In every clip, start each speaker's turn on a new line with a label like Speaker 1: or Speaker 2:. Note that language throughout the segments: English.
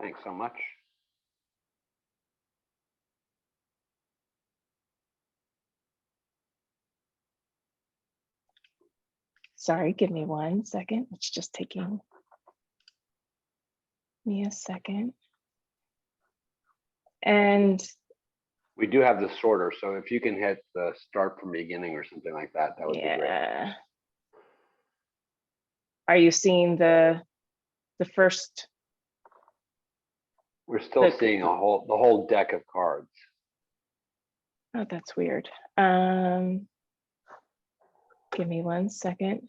Speaker 1: Thanks so much.
Speaker 2: Sorry, give me 1 second. It's just taking me a second. And
Speaker 1: we do have the sorter, so if you can hit the start from beginning or something like that, that would be great.
Speaker 2: Are you seeing the first?
Speaker 1: We're still seeing the whole deck of cards.
Speaker 2: Oh, that's weird. Give me 1 second.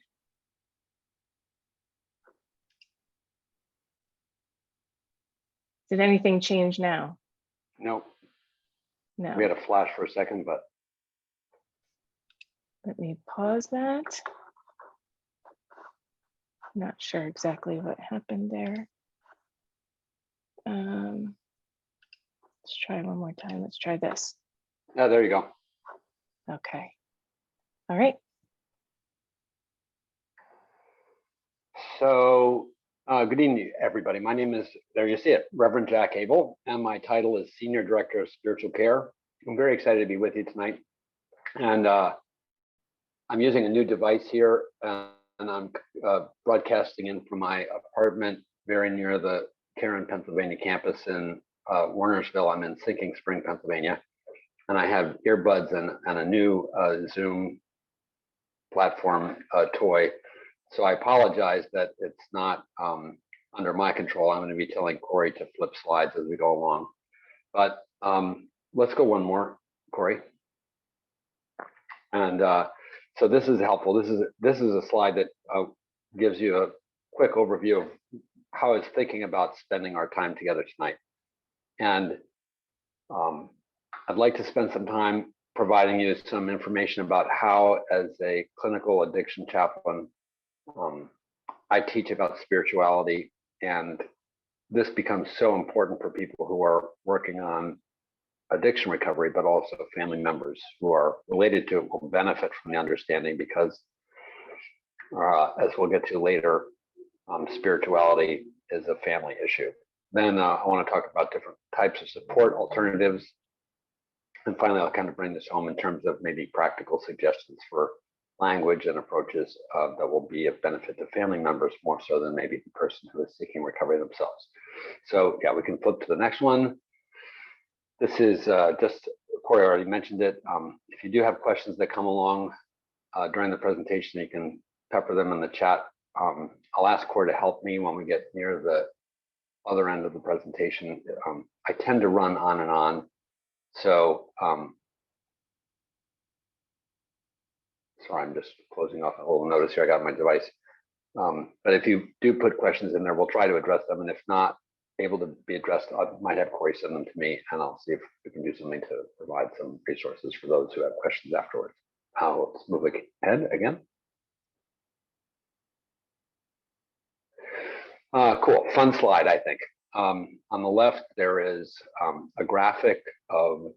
Speaker 2: Did anything change now?
Speaker 1: Nope.
Speaker 2: No.
Speaker 1: We had a flash for a second, but.
Speaker 2: Let me pause that. Not sure exactly what happened there. Let's try one more time. Let's try this.
Speaker 1: Oh, there you go.
Speaker 2: Okay. All right.
Speaker 1: So good evening, everybody. My name is, there you see it, Reverend Jack Abel, and my title is Senior Director of Spiritual Care. I'm very excited to be with you tonight. And I'm using a new device here, and I'm broadcasting in from my apartment very near the Caron, Pennsylvania campus in Wernersville. I'm in Sinking Spring, Pennsylvania. And I have earbuds and a new Zoom platform toy. So I apologize that it's not under my control. I'm going to be telling Corey to flip slides as we go along. But let's go one more, Corey. And so this is helpful. This is a slide that gives you a quick overview of how I was thinking about spending our time together tonight. And I'd like to spend some time providing you some information about how, as a clinical addiction chaplain, I teach about spirituality, and this becomes so important for people who are working on addiction recovery, but also family members who are related to it will benefit from the understanding, because as we'll get to later, spirituality is a family issue. Then I want to talk about different types of support alternatives. And finally, I'll kind of bring this home in terms of maybe practical suggestions for language and approaches that will be of benefit to family members more so than maybe the person who is seeking recovery themselves. So yeah, we can flip to the next one. This is just, Corey already mentioned it. If you do have questions that come along during the presentation, you can pepper them in the chat. I'll ask Corey to help me when we get near the other end of the presentation. I tend to run on and on. So, sorry, I'm just closing off a little notice here. I got my device. But if you do put questions in there, we'll try to address them. And if not able to be addressed, I might have Corey send them to me, and I'll see if we can do something to provide some resources for those who have questions afterwards. Let's move ahead again. Cool, fun slide, I think. On the left, there is a graphic of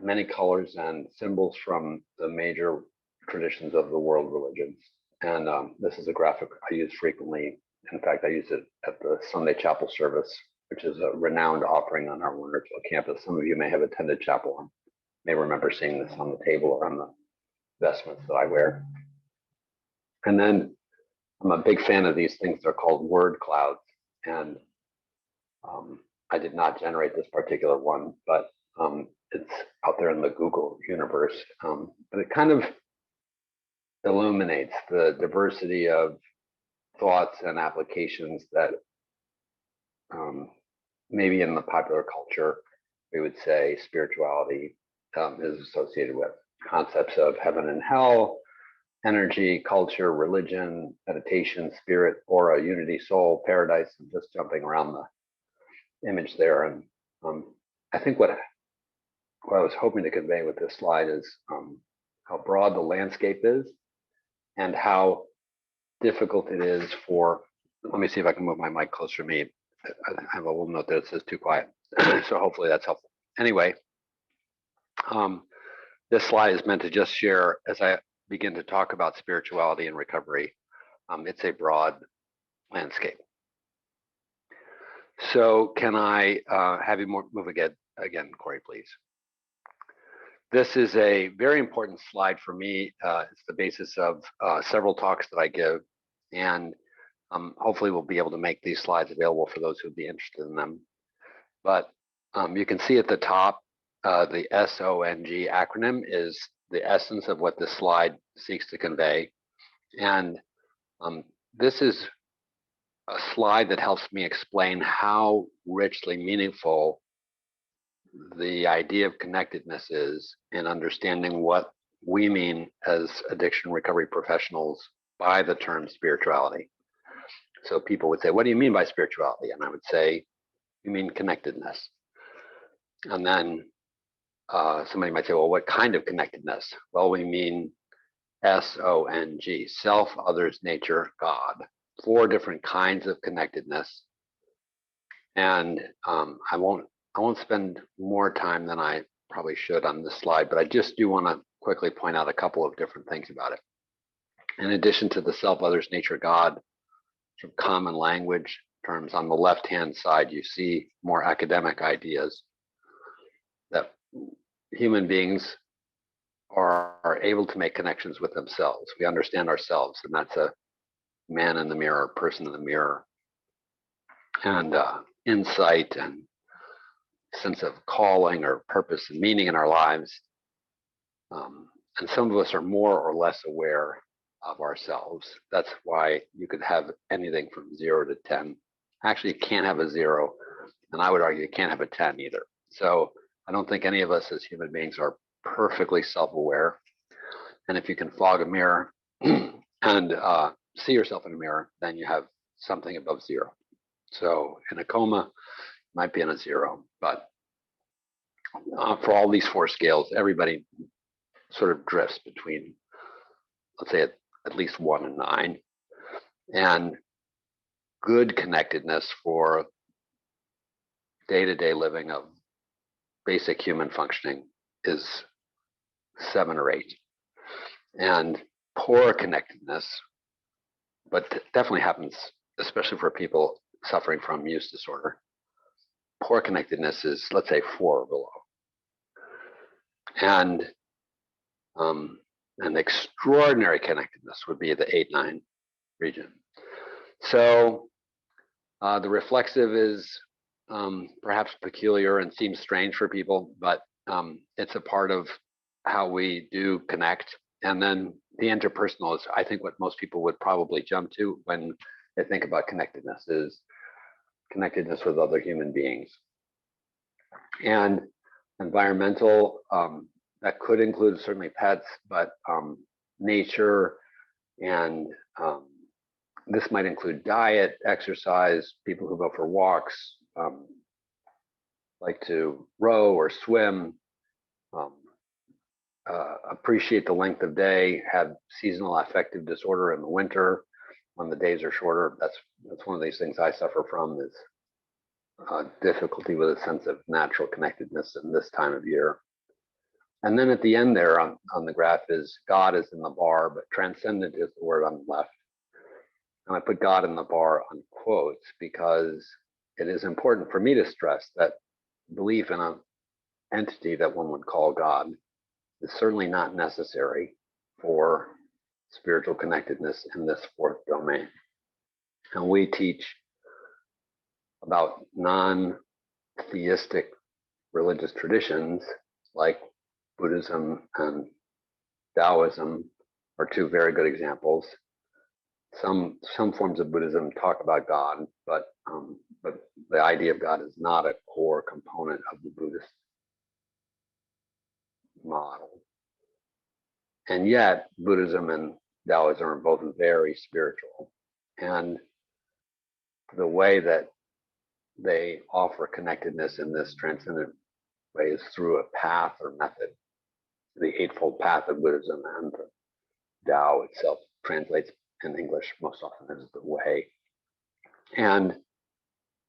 Speaker 1: many colors and symbols from the major traditions of the world religions. And this is a graphic I use frequently. In fact, I use it at the Sunday chapel service, which is a renowned offering on our Wernersville campus. Some of you may have attended chapel and may remember seeing this on the table or on the vestments that I wear. And then I'm a big fan of these things. They're called word clouds. And I did not generate this particular one, but it's out there in the Google universe. But it kind of illuminates the diversity of thoughts and applications that maybe in the popular culture, we would say spirituality is associated with concepts of heaven and hell, energy, culture, religion, meditation, spirit, aura, unity, soul, paradise. I'm just jumping around the image there. And I think what I was hoping to convey with this slide is how broad the landscape is and how difficult it is for, let me see if I can move my mic closer to me. I have a little note that says too quiet. So hopefully that's helpful. Anyway, this slide is meant to just share as I begin to talk about spirituality and recovery. It's a broad landscape. So can I have you move again, Corey, please? This is a very important slide for me. It's the basis of several talks that I give, and hopefully we'll be able to make these slides available for those who'd be interested in them. But you can see at the top, the SONG acronym is the essence of what this slide seeks to convey. And this is a slide that helps me explain how richly meaningful the idea of connectedness is in understanding what we mean as addiction recovery professionals by the term spirituality. So people would say, what do you mean by spirituality? And I would say, you mean connectedness. And then somebody might say, well, what kind of connectedness? Well, we mean SONG, self, others, nature, God. 4 different kinds of connectedness. And I won't spend more time than I probably should on this slide, but I just do want to quickly point out a couple of different things about it. In addition to the self, others, nature, God, sort of common language terms, on the left-hand side, you see more academic ideas that human beings are able to make connections with themselves. We understand ourselves, and that's a man in the mirror, person in the mirror, and insight and sense of calling or purpose and meaning in our lives. And some of us are more or less aware of ourselves. That's why you could have anything from 0 to 10. Actually, you can't have a 0, and I would argue you can't have a 10 either. So I don't think any of us as human beings are perfectly self-aware. And if you can fog a mirror and see yourself in a mirror, then you have something above 0. So in a coma, might be in a 0, but for all these 4 scales, everybody sort of drifts between, let's say, at least 1 and 9. And good connectedness for day-to-day living of basic human functioning is 7 or 8. And poor connectedness, but definitely happens, especially for people suffering from use disorder. Poor connectedness is, let's say, 4 or below. And an extraordinary connectedness would be the 8-9 region. So the reflexive is perhaps peculiar and seems strange for people, but it's a part of how we do connect. And then the interpersonal is, I think, what most people would probably jump to when they think about connectedness, is connectedness with other human beings. And environmental, that could include certainly pets, but nature, and this might include diet, exercise, people who go for walks, like to row or swim, appreciate the length of day, have seasonal affective disorder in the winter when the days are shorter. That's one of these things I suffer from, is difficulty with a sense of natural connectedness in this time of year. And then at the end there on the graph is God is in the bar, but transcendent is the word on the left. And I put God in the bar on quotes because it is important for me to stress that belief in an entity that one would call God is certainly not necessary for spiritual connectedness in this 4th domain. And we teach about non-theistic religious traditions like Buddhism and Taoism are 2 very good examples. Some forms of Buddhism talk about God, but the idea of God is not a core component of the Buddhist model. And yet, Buddhism and Taoism are both very spiritual. And the way that they offer connectedness in this transcendent way is through a path or method. The Eightfold Path of Buddhism, and the Tao itself translates in English most often as the way. And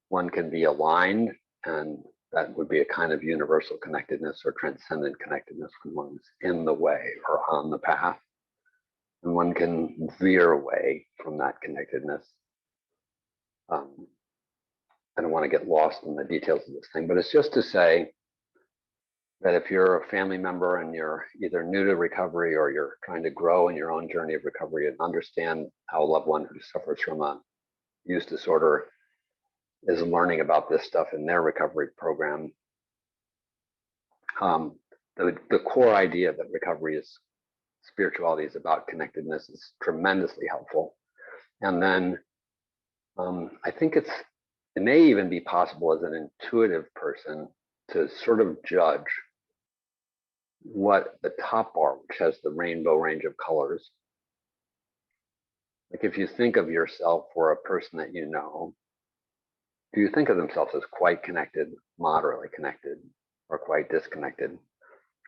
Speaker 1: one can be aligned, and that would be a kind of universal connectedness or transcendent connectedness when one's in the way or on the path. And one can veer away from that connectedness I don't want to get lost in the details of this thing, but it's just to say that if you're a family member and you're either new to recovery or you're trying to grow in your own journey of recovery and understand how a loved one who suffers from a use disorder is learning about this stuff in their recovery program, the core idea that recovery is spirituality is about connectedness is tremendously helpful. And then I think it may even be possible as an intuitive person to sort of judge what the top bar, which has the rainbow range of colors, like if you think of yourself or a person that you know, do you think of themselves as quite connected, moderately connected, or quite disconnected?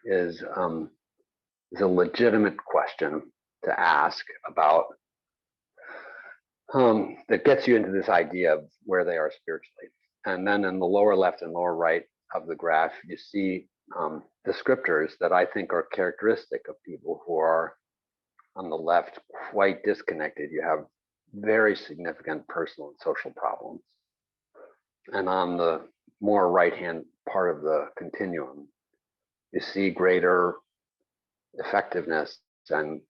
Speaker 1: Is a legitimate question to ask about that gets you into this idea of where they are spiritually. And then in the lower left and lower right of the graph, you see descriptors that I think are characteristic of people who are on the left quite disconnected. You have very significant personal and social problems. And on the more right-hand part of the continuum, you see greater effectiveness and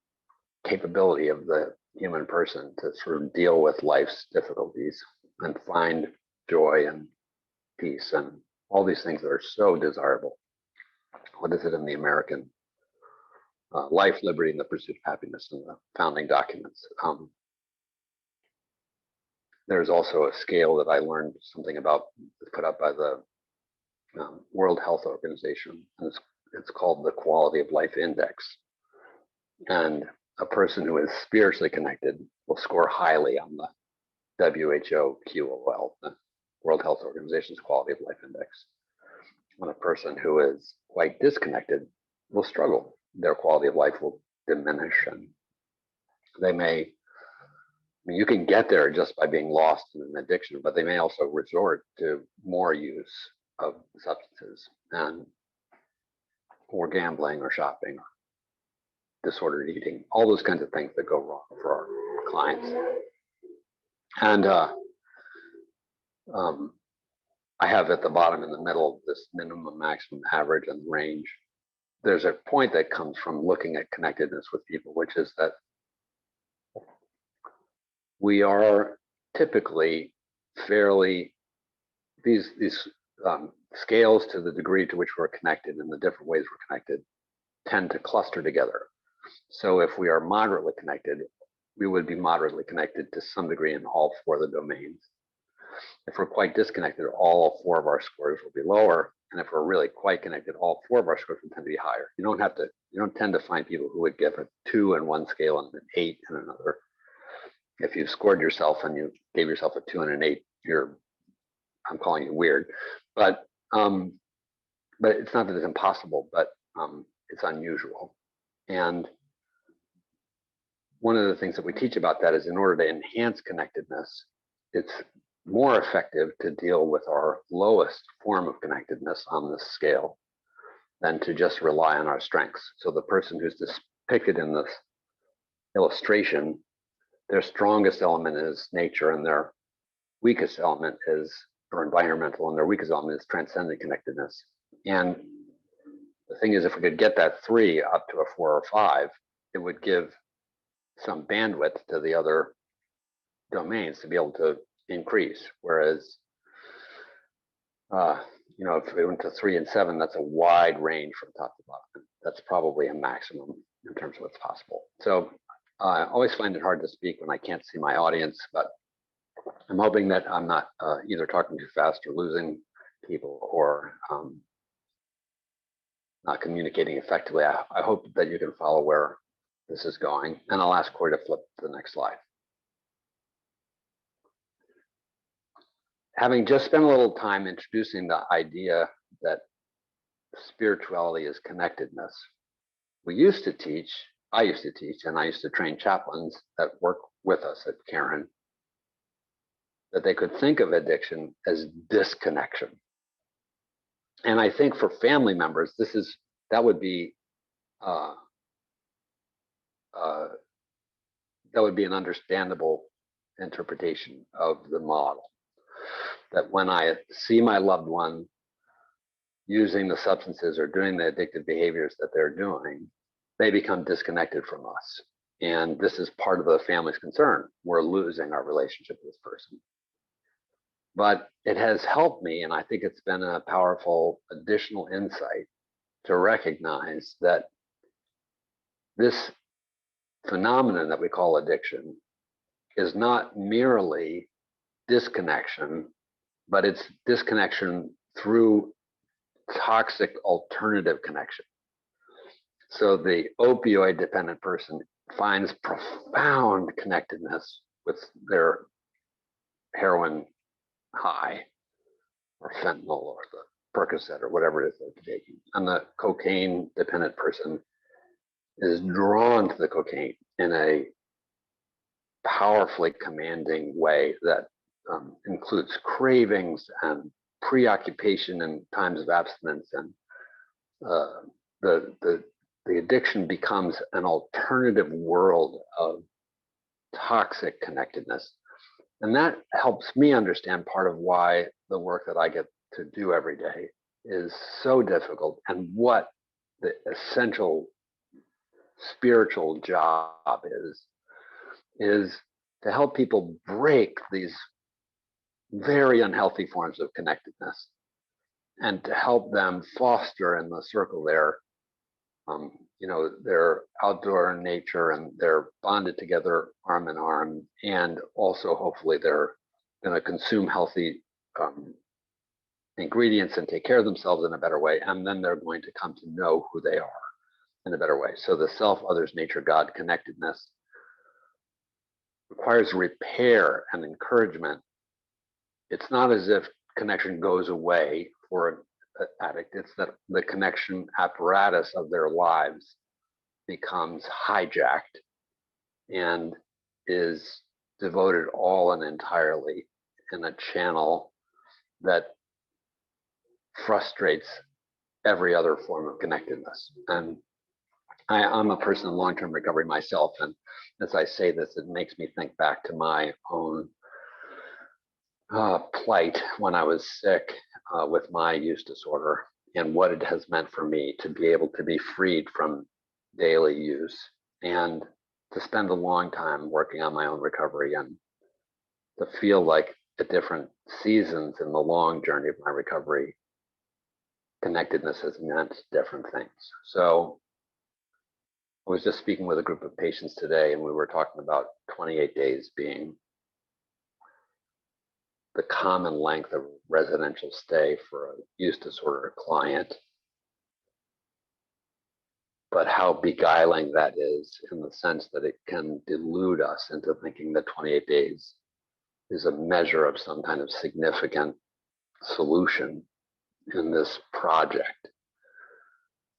Speaker 1: capability of the human person to sort of deal with life's difficulties and find joy and peace and all these things that are so desirable. What is it in the American Life, Liberty, and the Pursuit of Happiness in the founding documents? There's also a scale that I learned something about, put up by the World Health Organization, and it's called the Quality of Life Index. And a person who is spiritually connected will score highly on the WHO QOL, the World Health Organization's Quality of Life Index. When a person who is quite disconnected will struggle. Their quality of life will diminish, and they may, I mean, you can get there just by being lost in an addiction, but they may also resort to more use of substances and or gambling or shopping or disordered eating, all those kinds of things that go wrong for our clients. And I have at the bottom in the middle this minimum, maximum, average, and range. There's a point that comes from looking at connectedness with people, which is that we are typically fairly, these scales to the degree to which we're connected and the different ways we're connected tend to cluster together. So if we are moderately connected, we would be moderately connected to some degree in all four of the domains. If we're quite disconnected, all four of our scores will be lower. And if we're really quite connected, all four of our scores will tend to be higher. You don't tend to find people who would give a 2 in one scale and an 8 in another. If you scored yourself and you gave yourself a 2 and an 8, I'm calling you weird. But it's not that it's impossible, but it's unusual. And one of the things that we teach about that is in order to enhance connectedness, it's more effective to deal with our lowest form of connectedness on this scale than to just rely on our strengths. So the person who's depicted in this illustration, their strongest element is nature and their weakest element is, or environmental, and their weakest element is transcendent connectedness. And the thing is, if we could get that 3 up to a 4 or 5, it would give some bandwidth to the other domains to be able to increase. Whereas, if we went to 3 and 7, that's a wide range from top to bottom. That's probably a maximum in terms of what's possible. So I always find it hard to speak when I can't see my audience, but I'm hoping that I'm not either talking too fast or losing people or not communicating effectively. I hope that you can follow where this is going. And I'll ask Corey to flip to the next slide. Having just spent a little time introducing the idea that spirituality is connectedness, I used to teach, and I used to train chaplains that work with us at Caron, that they could think of addiction as disconnection. And I think for family members, that would be an understandable interpretation of the model. that when I see my loved one using the substances or doing the addictive behaviors that they're doing, they become disconnected from us. And this is part of the family's concern. We're losing our relationship with this person. But it has helped me, and I think it's been a powerful additional insight to recognize that this phenomenon that we call addiction is not merely disconnection, but it's disconnection through toxic alternative connection. So the opioid dependent person finds profound connectedness with their heroin high or fentanyl or the Percocet or whatever it is they're taking. And the cocaine dependent person is drawn to the cocaine in a powerfully commanding way that includes cravings and preoccupation in times of abstinence, and the addiction becomes an alternative world of toxic connectedness. And that helps me understand part of why the work that I get to do every day is so difficult, and what the essential spiritual job is to help people break these very unhealthy forms of connectedness and to help them foster in the circle there. They're outdoor in nature and they're bonded together arm in arm, and also hopefully they're going to consume healthy ingredients and take care of themselves in a better way, and then they're going to come to know who they are in a better way. So the self, others, nature, God connectedness requires repair and encouragement. It's not as if connection goes away for an addict. It's that the connection apparatus of their lives becomes hijacked and is devoted all and entirely in a channel that frustrates every other form of connectedness. And I'm a person in long-term recovery myself, and as I say this, it makes me think back to my own plight when I was sick with my use disorder, and what it has meant for me to be able to be freed from daily use and to spend a long time working on my own recovery, and to feel like at different seasons in the long journey of my recovery, connectedness has meant different things. So I was just speaking with a group of patients today, and we were talking about 28 days being the common length of residential stay for a use disorder client, but how beguiling that is, in the sense that it can delude us into thinking that 28 days is a measure of some kind of significant solution in this project.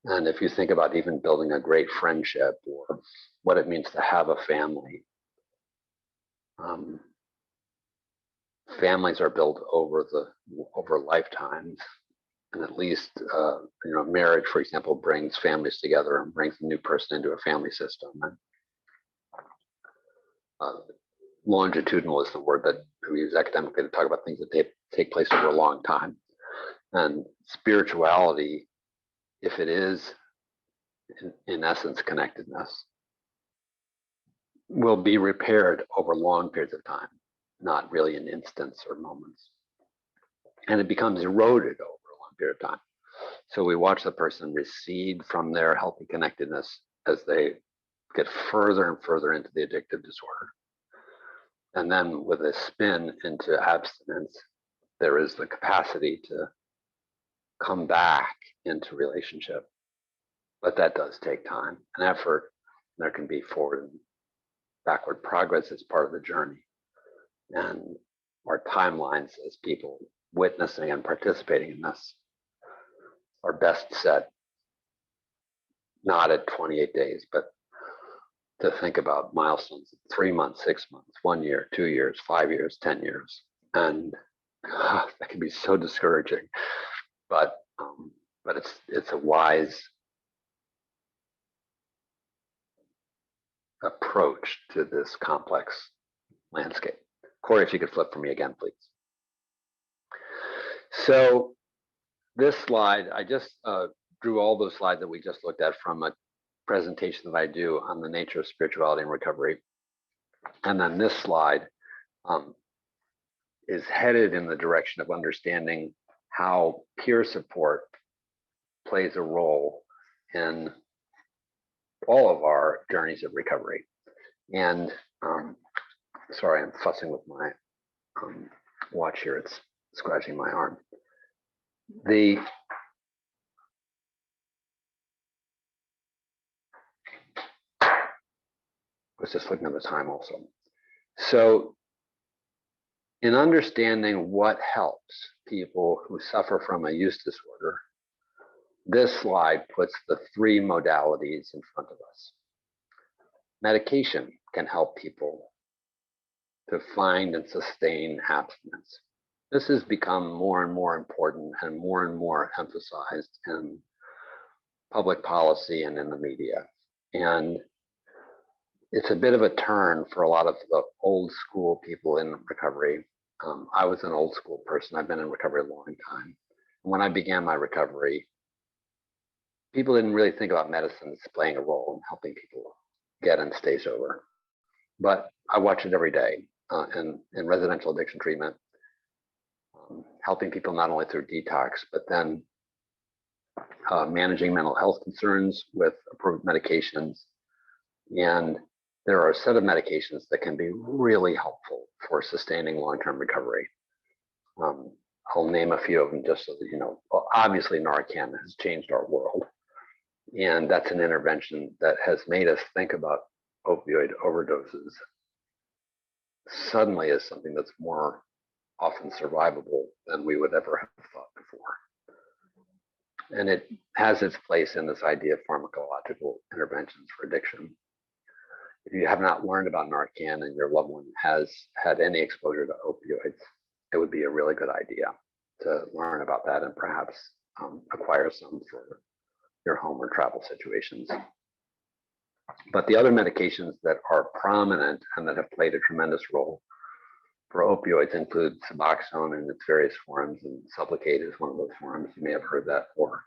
Speaker 1: And if you think about even building a great friendship or what it means to have a family, families are built over lifetimes, and at least marriage, for example, brings families together and brings a new person into a family system. And longitudinal is the word that we use academically to talk about things that take place over a long time. And spirituality, if it is in essence connectedness, will be repaired over long periods of time, not really in instants or moments. And it becomes eroded over a long period of time. So we watch the person recede from their healthy connectedness as they get further and further into the addictive disorder. And then with a spin into abstinence, there is the capacity to come back into relationship. But that does take time and effort. There can be forward and backward progress as part of the journey. And our timelines as people witnessing and participating in this are best set not at 28 days, but to think about milestones, 3 months, 6 months, 1 year, 2 years, 5 years, 10 years. And that can be so discouraging, but it's a wise approach to this complex landscape. Corey, if you could flip for me again, please. So this slide, I just drew all those slides that we just looked at from a presentation that I do on the nature of spirituality and recovery. And then this slide is headed in the direction of understanding how peer support plays a role in all of our journeys of recovery. And sorry, I'm fussing with my watch here. It's scratching my arm. I was just looking at the time also. So in understanding what helps people who suffer from a use disorder, this slide puts the three modalities in front of us. Medication can help people to find and sustain abstinence. This has become more and more important and more emphasized in public policy and in the media. And it's a bit of a turn for a lot of the old school people in recovery. I was an old school person. I've been in recovery a long time. When I began my recovery, people didn't really think about medicine as playing a role in helping people get and stay sober. But I watch it every day in residential addiction treatment, helping people not only through detox, but then managing mental health concerns with approved medications. And there are a set of medications that can be really helpful for sustaining long-term recovery. I'll name a few of them just so that you know. Well, obviously, Narcan has changed our world. And that's an intervention that has made us think about opioid overdoses suddenly as something that's more often survivable than we would ever have thought before. And it has its place in this idea of pharmacological interventions for addiction. If you have not learned about Narcan and your loved one has had any exposure to opioids, it would be a really good idea to learn about that and perhaps acquire some for your home or travel situations. But the other medications that are prominent and that have played a tremendous role for opioids include Suboxone in its various forms, and Sublocade is one of those forms. You may have heard that, or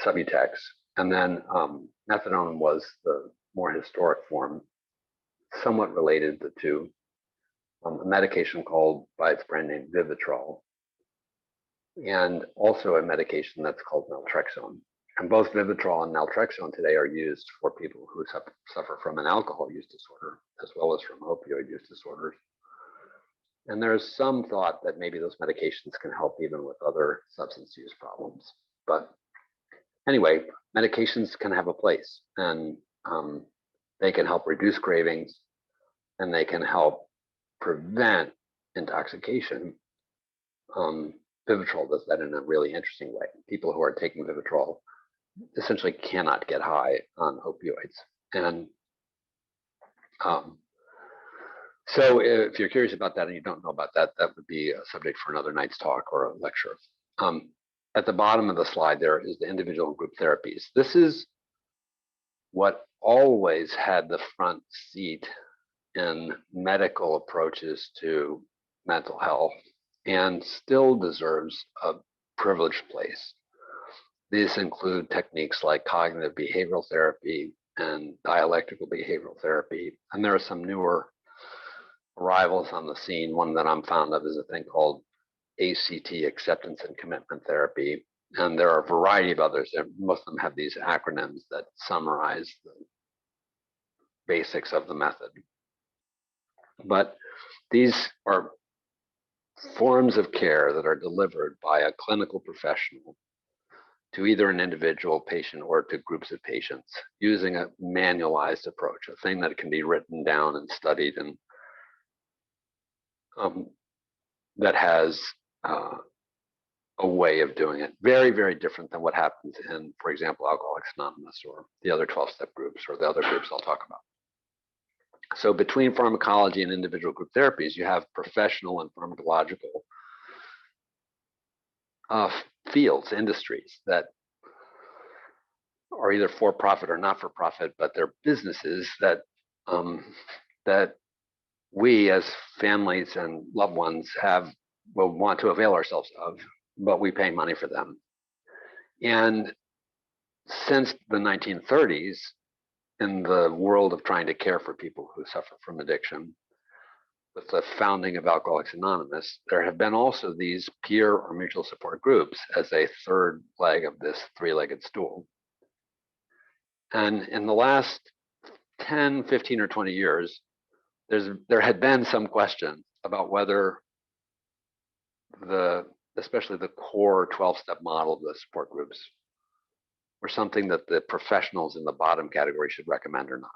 Speaker 1: Subutex. And then methadone was the more historic form, somewhat related to the two. A medication called by its brand name Vivitrol, and also a medication that's called naltrexone. And both Vivitrol and naltrexone today are used for people who suffer from an alcohol use disorder, as well as from opioid use disorders. And there's some thought that maybe those medications can help even with other substance use problems. But anyway, medications can have a place, and they can help reduce cravings, and they can help prevent intoxication. Vivitrol does that in a really interesting way. People who are taking Vivitrol essentially cannot get high on opioids. And so if you're curious about that and you don't know about that, that would be a subject for another night's talk or a lecture. At the bottom of the slide there is the individual and group therapies. This is what always had the front seat in medical approaches to mental health and still deserves a privileged place. These include techniques like cognitive behavioral therapy and dialectical behavioral therapy. And there are some newer arrivals on the scene. One that I'm fond of is a thing called ACT, acceptance and commitment therapy. And there are a variety of others. Most of them have these acronyms that summarize the basics of the method. But these are forms of care that are delivered by a clinical professional to either an individual patient or to groups of patients using a manualized approach, a thing that can be written down and studied, and that has a way of doing it. Very, very different than what happens in, for example, Alcoholics Anonymous or the other 12-step groups or the other groups I'll talk about. So between pharmacology and individual group therapies, you have professional and pharmacological fields, industries that are either for profit or not for profit, but they're businesses that that we as families and loved ones will want to avail ourselves of but we pay money for them. And since the 1930s, in the world of trying to care for people who suffer from addiction, with the founding of Alcoholics Anonymous, there have been also these peer or mutual support groups as a third leg of this three-legged stool. And in the last 10, 15, or 20 years, there had been some question about whether especially the core 12-step model of the support groups were something that the professionals in the bottom category should recommend or not.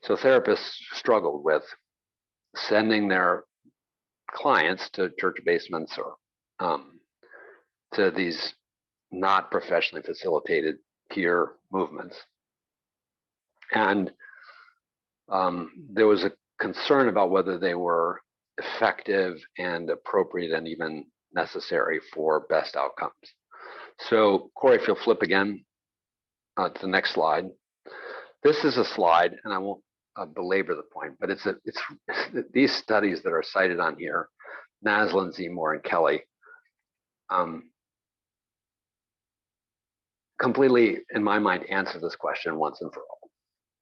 Speaker 1: So therapists struggled with sending their clients to church basements or to these not professionally facilitated peer movements. And there was a concern about whether they were effective and appropriate and even necessary for best outcomes. So Corey, if you'll flip again to the next slide. This is a slide, and I won't belabor the point, but it's these studies that are cited on here, Naslin, Seymour, and Kelly, completely, in my mind, answer this question once and for all.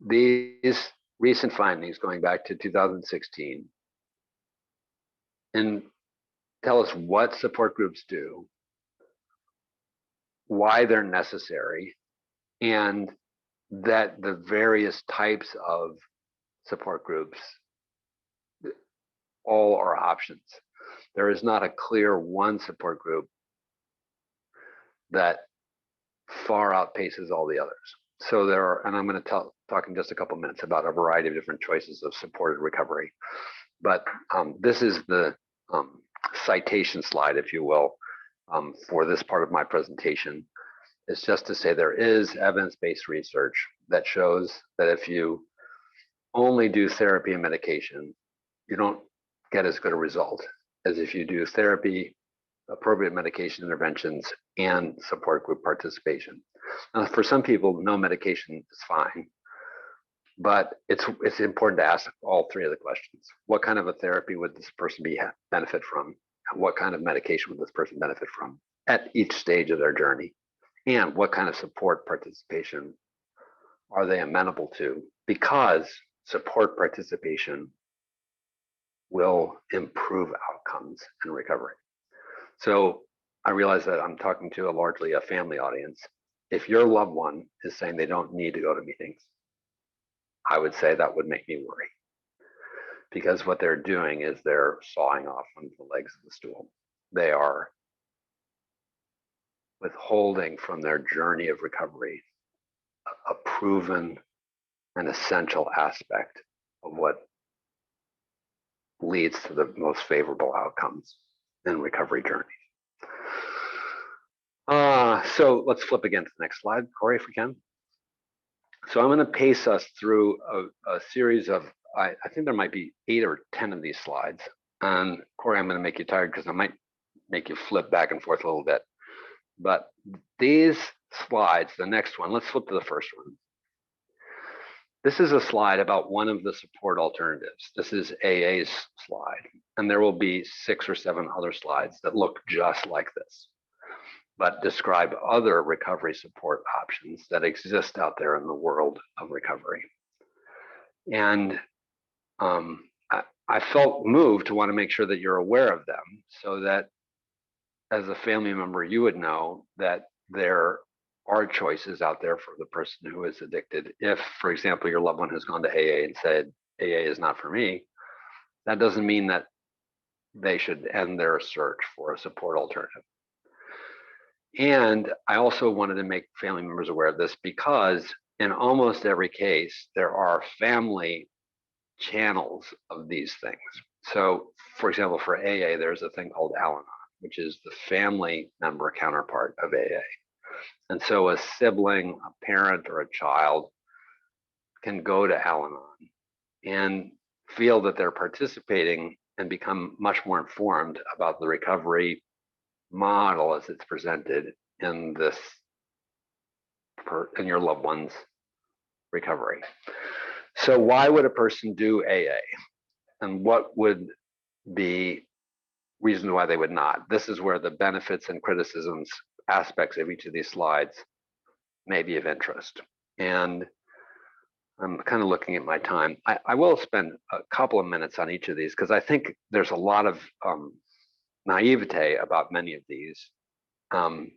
Speaker 1: These recent findings going back to 2016 and tell us what support groups do, why they're necessary, and that the various types of support groups all are options. There is not a clear one support group that far outpaces all the others. So there are, and I'm going to talk in just a couple minutes about a variety of different choices of supported recovery. But this is the citation slide, if you will, for this part of my presentation. It's just to say there is evidence-based research that shows that if you only do therapy and medication, you don't get as good a result as if you do therapy, appropriate medication interventions, and support group participation. Now, for some people, no medication is fine, but it's important to ask all three of the questions. What kind of a therapy would this person benefit from? What kind of medication would this person benefit from at each stage of their journey? And what kind of support participation are they amenable to? Because support participation will improve outcomes in recovery. So I realize that I'm talking to largely a family audience. If your loved one is saying they don't need to go to meetings, I would say that would make me worry. Because what they're doing is they're sawing off one of the legs of the stool. They are withholding from their journey of recovery a proven and essential aspect of what leads to the most favorable outcomes in recovery journeys. So let's flip again to the next slide, Corey, if we can. So I'm going to pace us through a series of, I think there might be 8 or 10 of these slides. And Corey, I'm going to make you tired because I might make you flip back and forth a little bit. But these slides, the next one, let's flip to the first one. This is a slide about one of the support alternatives. This is AA's slide, and there will be 6 or 7 other slides that look just like this, but describe other recovery support options that exist out there in the world of recovery. And I felt moved to want to make sure that you're aware of them so that as a family member, you would know that there are choices out there for the person who is addicted. If, for example, your loved one has gone to AA and said, AA is not for me, that doesn't mean that they should end their search for a support alternative. And I also wanted to make family members aware of this because in almost every case, there are family channels of these things. So, for example, for AA, there's a thing called Al-Anon, which is the family member counterpart of AA. And so a sibling, a parent, or a child can go to Al-Anon and feel that they're participating and become much more informed about the recovery model as it's presented in this, in your loved one's recovery. So why would a person do AA? And what would be reasons why they would not. This is where the benefits and criticisms aspects of each of these slides may be of interest. And I'm kind of looking at my time. I will spend a couple of minutes on each of these because I think there's a lot of naivete about many of these. And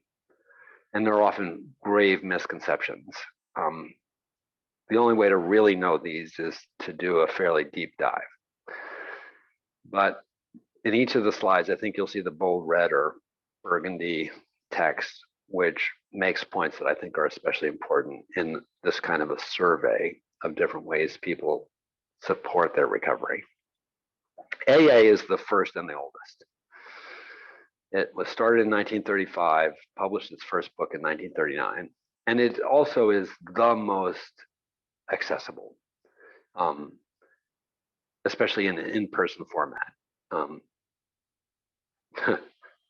Speaker 1: there are often grave misconceptions. The only way to really know these is to do a fairly deep dive. But in each of the slides, I think you'll see the bold red or burgundy text, which makes points that I think are especially important in this kind of a survey of different ways people support their recovery. AA is the first and the oldest. It was started in 1935, published its first book in 1939, and it also is the most accessible, especially in an in-person format. I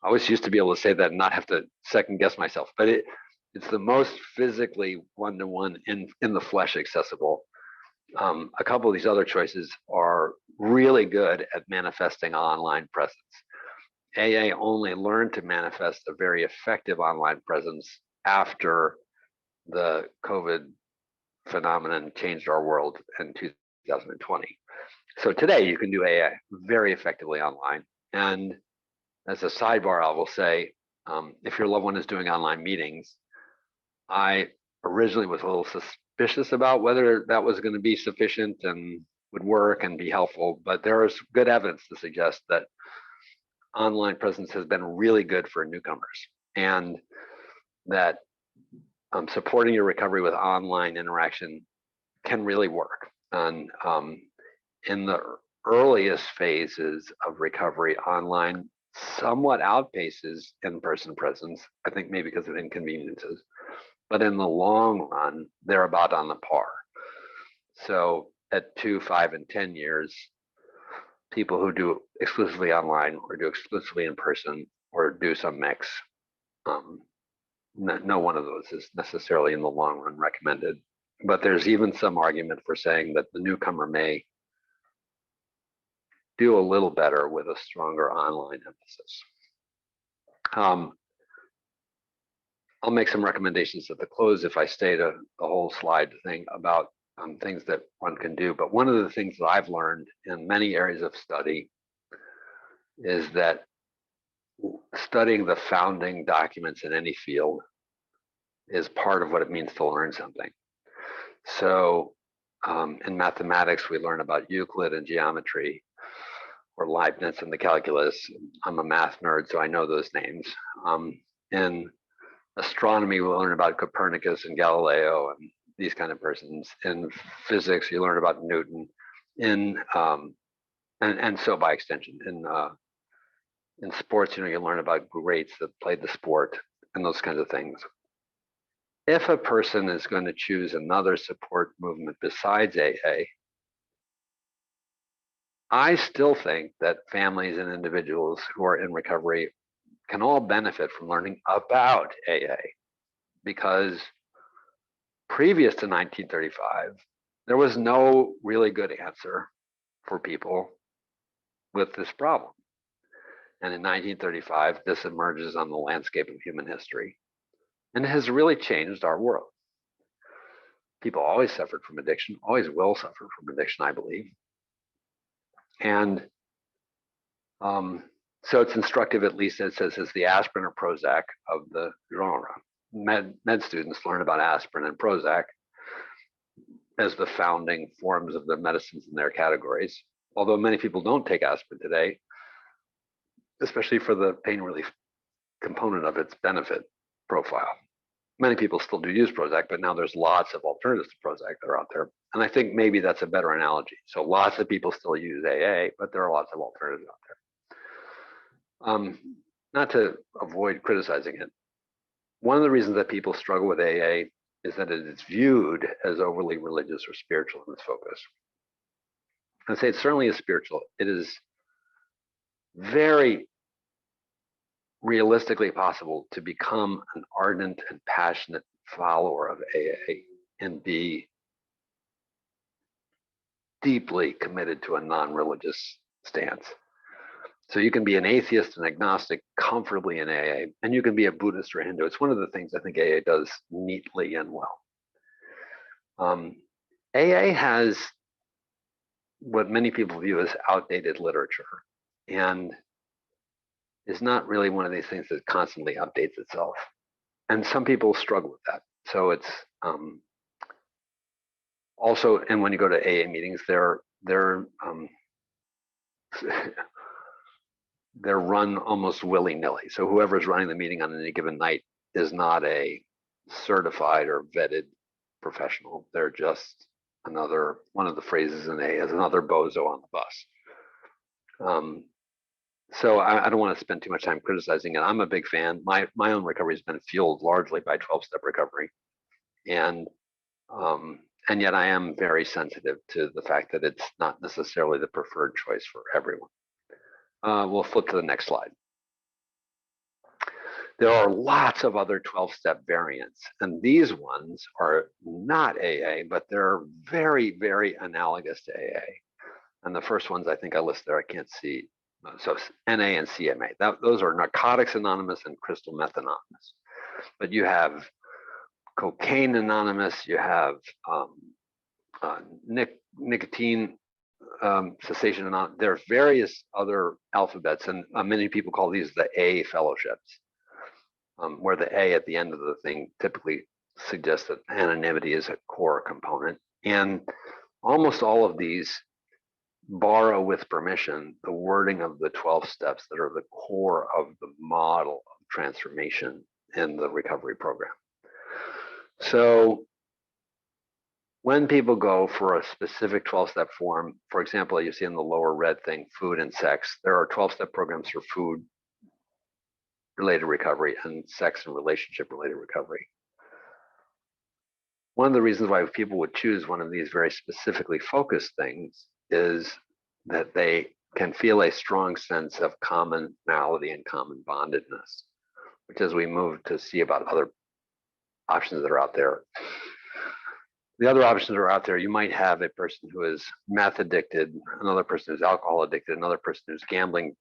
Speaker 1: always used to be able to say that and not have to second guess myself, but it's the most physically one-to-one in the flesh accessible. A couple of these other choices are really good at manifesting online presence. AA only learned to manifest a very effective online presence after the COVID phenomenon changed our world in 2020. So today you can do AA very effectively online. And as a sidebar, I will say, if your loved one is doing online meetings, I originally was a little suspicious about whether that was going to be sufficient and would work and be helpful, but there is good evidence to suggest that online presence has been really good for newcomers, and that supporting your recovery with online interaction can really work. And in the earliest phases of recovery, online somewhat outpaces in-person presence, I think maybe because of inconveniences, but in the long run, they're about on the par. So at 2, 5, and 10 years, people who do exclusively online or do exclusively in person or do some mix, no one of those is necessarily in the long run recommended. But there's even some argument for saying that the newcomer may do a little better with a stronger online emphasis. I'll make some recommendations at the close if I stay to the whole slide thing about things that one can do. But one of the things that I've learned in many areas of study is that studying the founding documents in any field is part of what it means to learn something. So in mathematics, we learn about Euclid and geometry, or Leibniz and the calculus. I'm a math nerd, so I know those names. In astronomy, we learn about Copernicus and Galileo and these kind of persons. In physics, you learn about Newton. And so by extension, in sports, you learn about greats that played the sport and those kinds of things. If a person is going to choose another support movement besides AA, I still think that families and individuals who are in recovery can all benefit from learning about AA, because previous to 1935, there was no really good answer for people with this problem. And in 1935, this emerges on the landscape of human history, and it has really changed our world. People always suffered from addiction, always will suffer from addiction, I believe. And so it's instructive, at least it says, it's the aspirin or Prozac of the genre. Med students learn about aspirin and Prozac as the founding forms of the medicines in their categories. Although many people don't take aspirin today, especially for the pain relief component of its benefit profile. Many people still do use Prozac, but now there's lots of alternatives to Prozac that are out there. And I think maybe that's a better analogy. So lots of people still use AA, but there are lots of alternatives out there. Not to avoid criticizing it, one of the reasons that people struggle with AA is that it is viewed as overly religious or spiritual in its focus. I'd say it certainly is spiritual. It is very realistically possible to become an ardent and passionate follower of AA and be deeply committed to a non-religious stance. So you can be an atheist and agnostic comfortably in AA, and you can be a Buddhist or Hindu. It's one of the things I think AA does neatly and well. AA has what many people view as outdated literature, and is not really one of these things that constantly updates itself. And some people struggle with that. So it's also, and when you go to AA meetings, they're they're run almost willy-nilly. So whoever's running the meeting on any given night is not a certified or vetted professional. They're just another, one of the phrases in AA is another bozo on the bus. So I don't want to spend too much time criticizing it. I'm a big fan. My own recovery has been fueled largely by 12-step recovery. And yet I am very sensitive to the fact that it's not necessarily the preferred choice for everyone. We'll flip to the next slide. There are lots of other 12-step variants, and these ones are not AA, but they're very, very analogous to AA. And the first ones I think I list there, I can't see. So NA and CMA, those are Narcotics Anonymous and Crystal Meth Anonymous. But you have Cocaine Anonymous, you have nicotine cessation Anonymous. There are various other alphabets, and many people call these the A fellowships, where the A at the end of the thing typically suggests that anonymity is a core component. And almost all of these borrow with permission the wording of the 12 steps that are the core of the model of transformation in the recovery program. So when people go for a specific 12-step form, for example, you see in the lower red thing, food and sex, there are 12-step programs for food related recovery and sex and relationship related recovery. One of the reasons why people would choose one of these very specifically focused things is that they can feel a strong sense of commonality and common bondedness, which as we move to see about other options that are out there. The other options that are out there, you might have a person who is meth addicted, another person who's alcohol addicted, another person who's gambling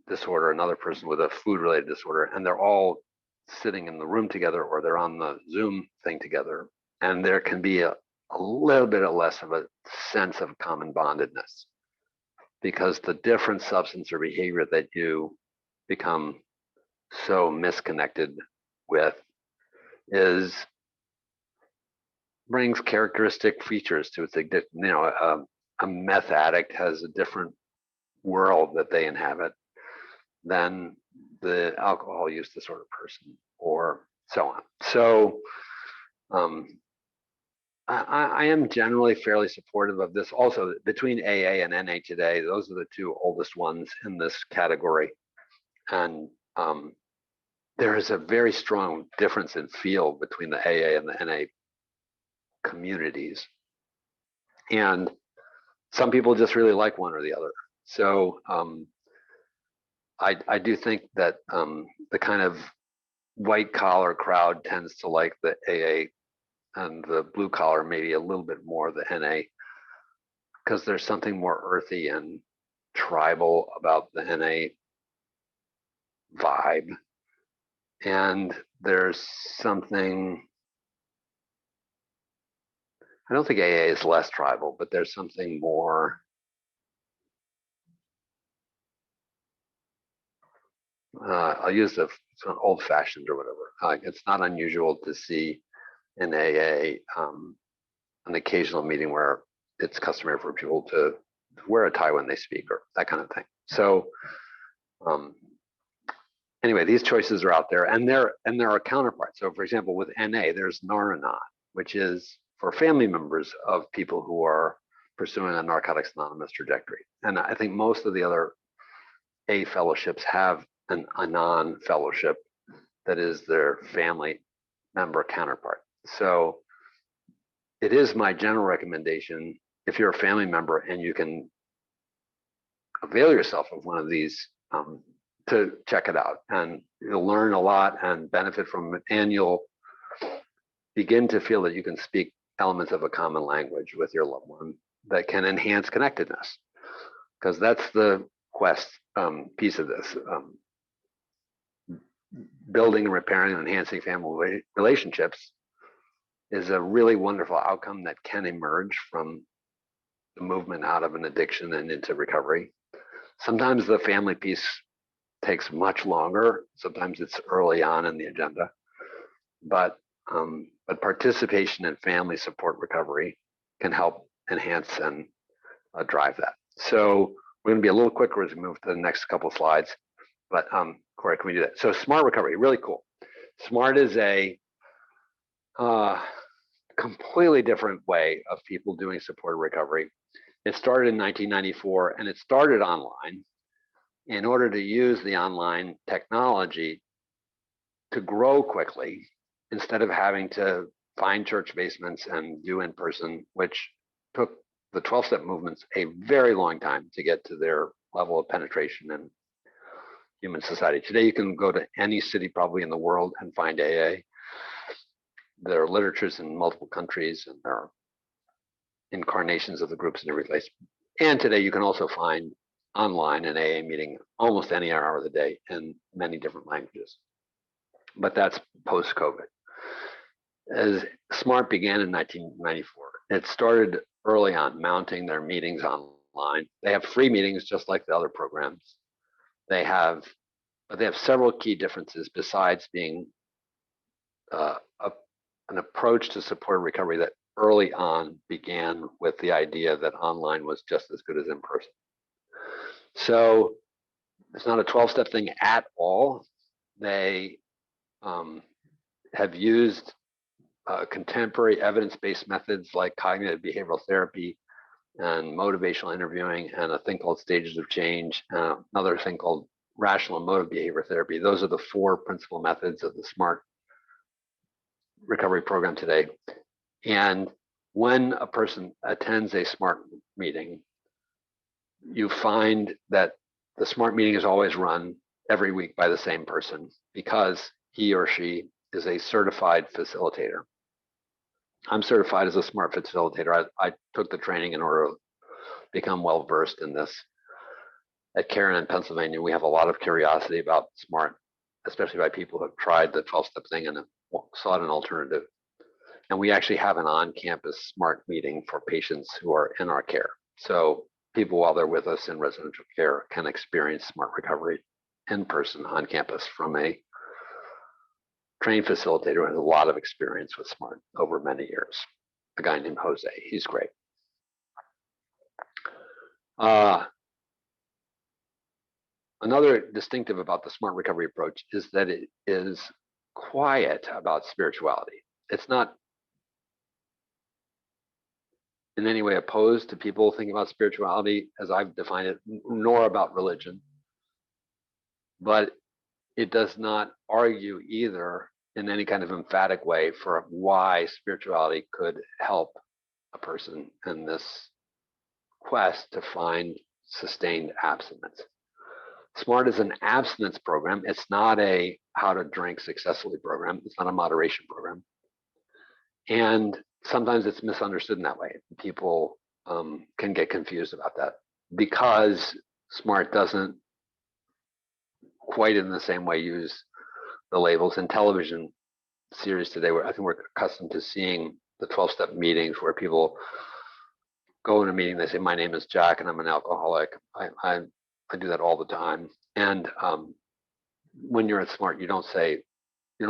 Speaker 1: disorder, another person with a food related disorder, and they're all sitting in the room together or they're on the Zoom thing together. And there can be a little bit less of a sense of common bondedness because the different substance or behavior that you become so misconnected with brings characteristic features to its addiction. You know, a meth addict has a different world that they inhabit than the alcohol use disorder person, or so on. So I am generally fairly supportive of this. Also, between AA and NA today, those are the two oldest ones in this category. And there is a very strong difference in feel between the AA and the NA communities. And some people just really like one or the other. So I do think that the kind of white collar crowd tends to like the AA, and the blue collar maybe a little bit more the NA, because there's something more earthy and tribal about the NA vibe. And there's something, I don't think AA is less tribal, but there's something more I'll use an old fashioned or whatever. It's not unusual to see in AA an occasional meeting where it's customary for people to wear a tie when they speak or that kind of thing. So anyway, these choices are out there, and there are counterparts. So for example, with NA, there's Nar-Anon, which is for family members of people who are pursuing a Narcotics Anonymous trajectory. And I think most of the other A fellowships have an Anon fellowship that is their family member counterpart. So it is my general recommendation, if you're a family member and you can avail yourself of one of these, to check it out, and you'll learn a lot and benefit from it, and you'll begin to feel that you can speak elements of a common language with your loved one that can enhance connectedness, because that's the quest piece of this. Building and repairing and enhancing family relationships is a really wonderful outcome that can emerge from the movement out of an addiction and into recovery. Sometimes the family piece takes much longer. Sometimes it's early on in the agenda, but participation in family support recovery can help enhance and drive that. So we're going to be a little quicker as we move to the next couple of slides. But Corey, can we do that? So SMART recovery, really cool. SMART is a completely different way of people doing supported recovery. It started in 1994, and it started online in order to use the online technology to grow quickly instead of having to find church basements and do in person, which took the 12-step movements a very long time to get to their level of penetration in human society. Today, you can go to any city probably in the world and find AA. There are literatures in multiple countries, and there are incarnations of the groups in every place. And today, you can also find online an AA meeting almost any hour of the day in many different languages. But that's post-COVID. As SMART began in 1994, it started early on, mounting their meetings online. They have free meetings just like the other programs. But they have several key differences besides being an approach to supported recovery that early on began with the idea that online was just as good as in person. So it's not a 12-step thing at all. They have used contemporary evidence-based methods like cognitive behavioral therapy and motivational interviewing, and a thing called stages of change, and another thing called rational emotive behavior therapy. Those are the four principal methods of the SMART recovery program today. And when a person attends a SMART meeting, you find that the SMART meeting is always run every week by the same person because he or she is a certified facilitator. I'm certified as a SMART facilitator. I took the training in order to become well-versed in this. At Caron in Pennsylvania, we have a lot of curiosity about SMART, especially by people who have tried the 12-step thing and sought an alternative. And we actually have an on-campus SMART meeting for patients who are in our care. So people, while they're with us in residential care, can experience SMART recovery in person on campus from a trained facilitator who has a lot of experience with SMART over many years, a guy named Jose. He's great. Another distinctive about the SMART recovery approach is that it is quiet about spirituality. It's not in any way opposed to people thinking about spirituality as I've defined it, nor about religion. But it does not argue either in any kind of emphatic way for why spirituality could help a person in this quest to find sustained abstinence. SMART is an abstinence program. It's not a how to drink successfully program. It's not a moderation program. And sometimes it's misunderstood in that way. People can get confused about that because SMART doesn't quite in the same way use the labels in television series today, where I think we're accustomed to seeing the 12-step meetings where people go in a meeting, they say, my name is Jack and I'm an alcoholic. I do that all the time. And when you're at SMART, you don't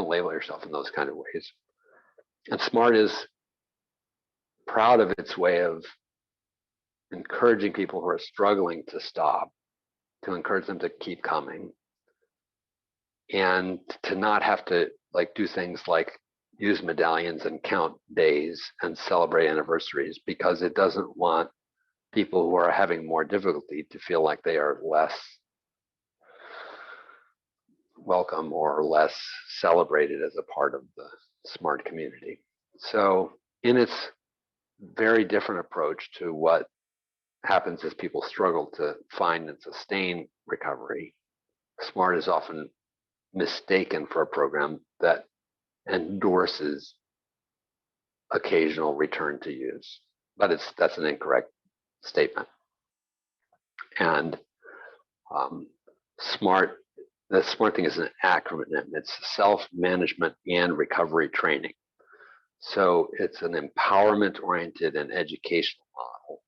Speaker 1: label yourself in those kind of ways. And SMART is proud of its way of encouraging people who are struggling to stop, to encourage them to keep coming, and to not have to do things like use medallions and count days and celebrate anniversaries, because it doesn't want people who are having more difficulty to feel like they are less welcome or less celebrated as a part of the SMART community. So in its very different approach to what happens as people struggle to find and sustain recovery, SMART is often mistaken for a program that endorses occasional return to use, but that's an incorrect statement. And SMART, the SMART thing is an acronym. It's self-management and recovery training. So it's an empowerment-oriented and educational model.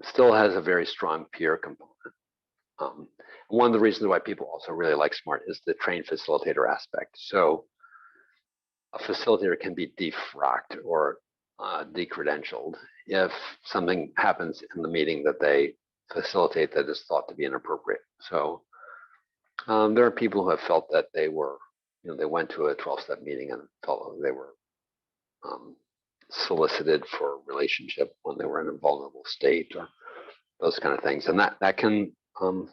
Speaker 1: Still has a very strong peer component. One of the reasons why people also really like SMART is the trained facilitator aspect. So a facilitator can be defrocked or decredentialed if something happens in the meeting that they facilitate that is thought to be inappropriate. So there are people who have felt that they were, they went to a 12-step meeting and felt they were solicited for a relationship when they were in a vulnerable state or those kind of things. And that can, I'm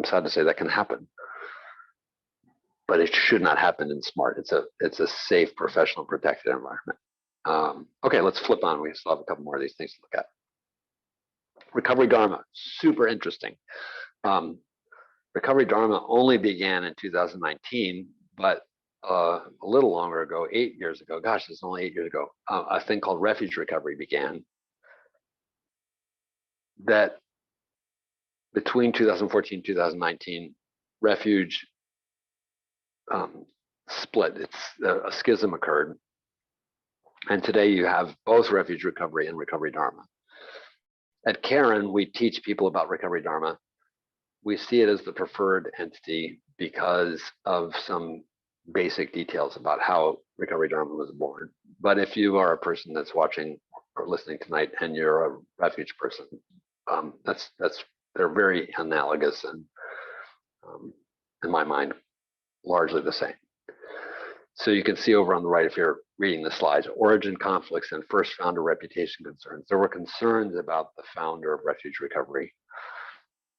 Speaker 1: sad to say that can happen, but it should not happen in SMART. It's a safe, professional, protected environment. Okay, let's flip on. We still have a couple more of these things to look at. Recovery Dharma, super interesting. Recovery Dharma only began in 2019, but a little longer ago, 8 years ago, gosh, it's only 8 years ago, a thing called refuge recovery began. That between 2014 and 2019, refuge split. A schism occurred. And today you have both refuge recovery and recovery Dharma. At Caron, we teach people about recovery Dharma. We see it as the preferred entity because of some basic details about how recovery Dharma was born. But if you are a person that's watching or listening tonight and you're a refuge person, they're very analogous and in my mind, largely the same. So you can see over on the right, if you're reading the slides, origin conflicts and first founder reputation concerns. There were concerns about the founder of Refuge Recovery.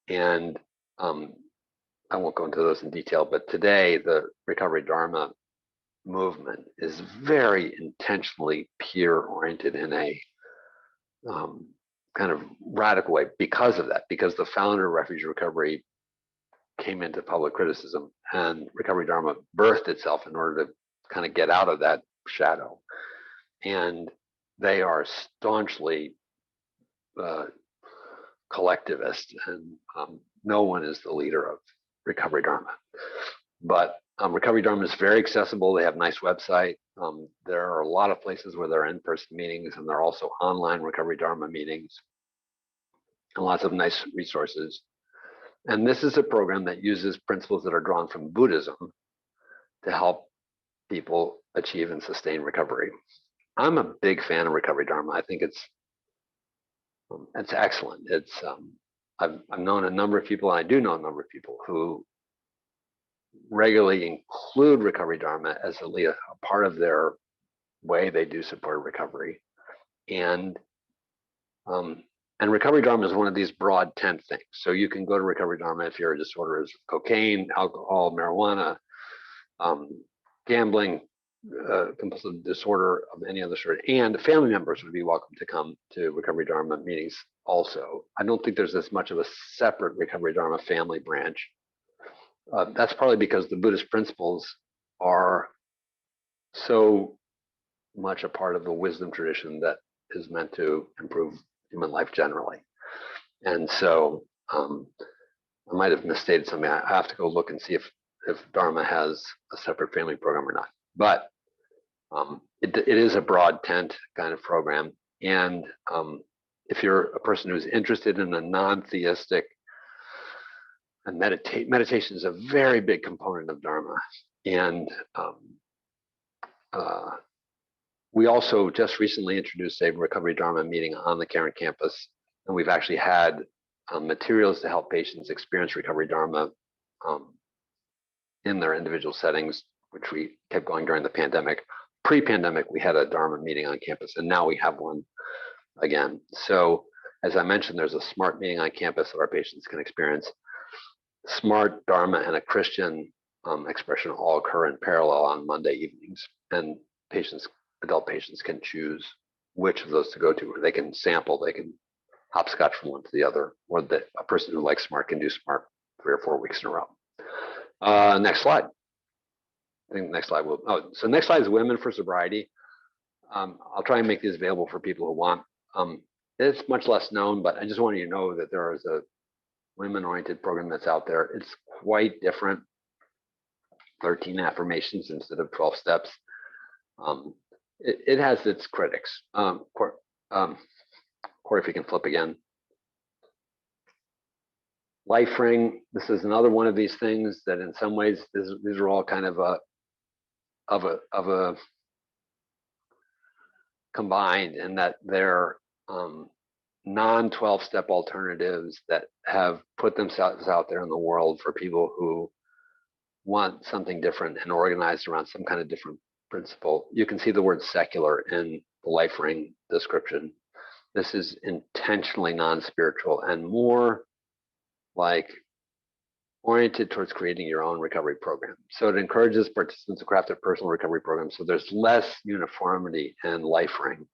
Speaker 1: And I won't go into those in detail, but today the Recovery Dharma movement is very intentionally peer-oriented in a kind of radical way because of that, because the founder of Refuge Recovery came into public criticism and Recovery Dharma birthed itself in order to kind of get out of that shadow. And they are staunchly collectivist, and no one is the leader of Recovery Dharma. But Recovery Dharma is very accessible. They have a nice website. There are a lot of places where there are in-person meetings, and there are also online Recovery Dharma meetings, and lots of nice resources. And this is a program that uses principles that are drawn from Buddhism to help people achieve and sustain recovery. I'm a big fan of Recovery Dharma. I think it's excellent. It's I've known a number of people, and I do know a number of people who regularly include Recovery Dharma as a part of their way they do support recovery. And Recovery Dharma is one of these broad 10 things. So you can go to Recovery Dharma if your disorder is cocaine, alcohol, marijuana, gambling, compulsive disorder of any other sort, and family members would be welcome to come to Recovery Dharma meetings also. I don't think there's as much of a separate Recovery Dharma family branch. That's partly because the Buddhist principles are so much a part of the wisdom tradition that is meant to improve human life generally. And so I might have misstated something. I have to go look and see if Dharma has a separate family program or not. But it is a broad tent kind of program. And if you're a person who's interested in a non-theistic, and meditation is a very big component of Dharma. And we also just recently introduced a Recovery Dharma meeting on the Caron campus. And we've actually had materials to help patients experience Recovery Dharma in their individual settings, which we kept going during the pandemic. Pre-pandemic, we had a Dharma meeting on campus, and now we have one again. So as I mentioned, there's a SMART meeting on campus that our patients can experience. SMART, Dharma, and a Christian expression all occur in parallel on Monday evenings, and adult patients can choose which of those to go to. They can sample, they can hopscotch from one to the other, or a person who likes SMART can do SMART 3 or 4 weeks in a row. Next slide. I think the next slide will. Oh, so next slide is Women for Sobriety. I'll try and make these available for people who want. It's much less known, but I just want you to know that there is a women-oriented program that's out there. It's quite different. 13 affirmations instead of 12 steps. It has its critics. Corey, if you can flip again. Life ring. This is another one of these things that, in some ways, these are all kind of a combined, in that they're non-12-step alternatives that have put themselves out there in the world for people who want something different and organized around some kind of different principle. You can see the word secular in the life ring description. This is intentionally non-spiritual and more like oriented towards creating your own recovery program. So it encourages participants to craft a personal recovery program. So there's less uniformity in life ring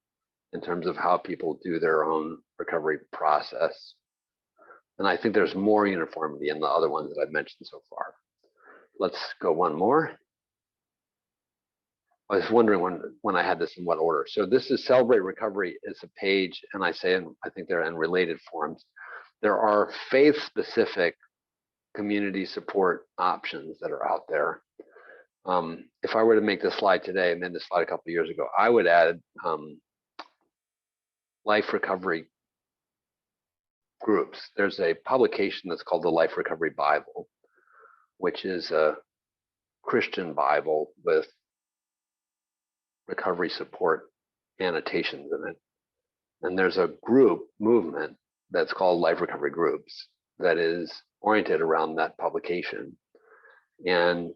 Speaker 1: in terms of how people do their own recovery process. And I think there's more uniformity in the other ones that I've mentioned so far. Let's go one more. I was wondering when I had this in what order. So this is Celebrate Recovery. It's a page, and I think they're in related forms. There are faith-specific community support options that are out there. If I were to make this slide today, and made this slide a couple of years ago, I would add life recovery groups. There's a publication that's called the Life Recovery Bible, which is a Christian Bible with recovery support annotations in it. And there's a group movement that's called Life Recovery Groups that is oriented around that publication. And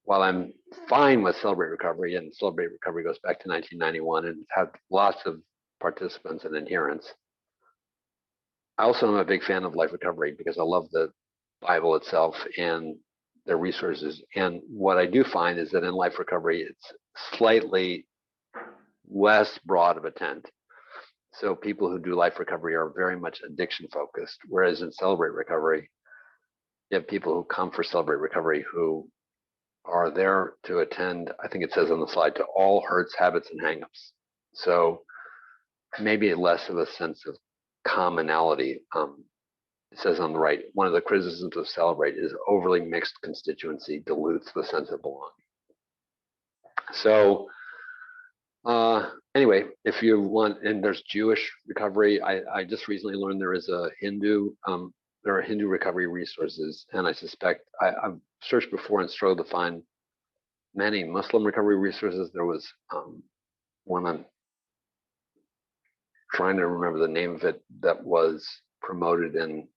Speaker 1: while I'm fine with Celebrate Recovery, and Celebrate Recovery goes back to 1991 and had lots of participants and adherents, I also am a big fan of Life Recovery because I love the Bible itself and their resources. And what I do find is that in Life Recovery, it's slightly less broad of a tent. So people who do life recovery are very much addiction focused, whereas in Celebrate Recovery, you have people who come for Celebrate Recovery who are there to attend, I think it says on the slide, to all hurts, habits, and hangups. So maybe less of a sense of commonality. It says on the right, one of the criticisms of Celebrate is overly mixed constituency dilutes the sense of belonging. So anyway, if you want, and there's Jewish recovery. I just recently learned there is a Hindu, there are Hindu recovery resources, and I suspect I've searched before and struggled to find many Muslim recovery resources. There was one, I'm trying to remember the name of it, that was promoted in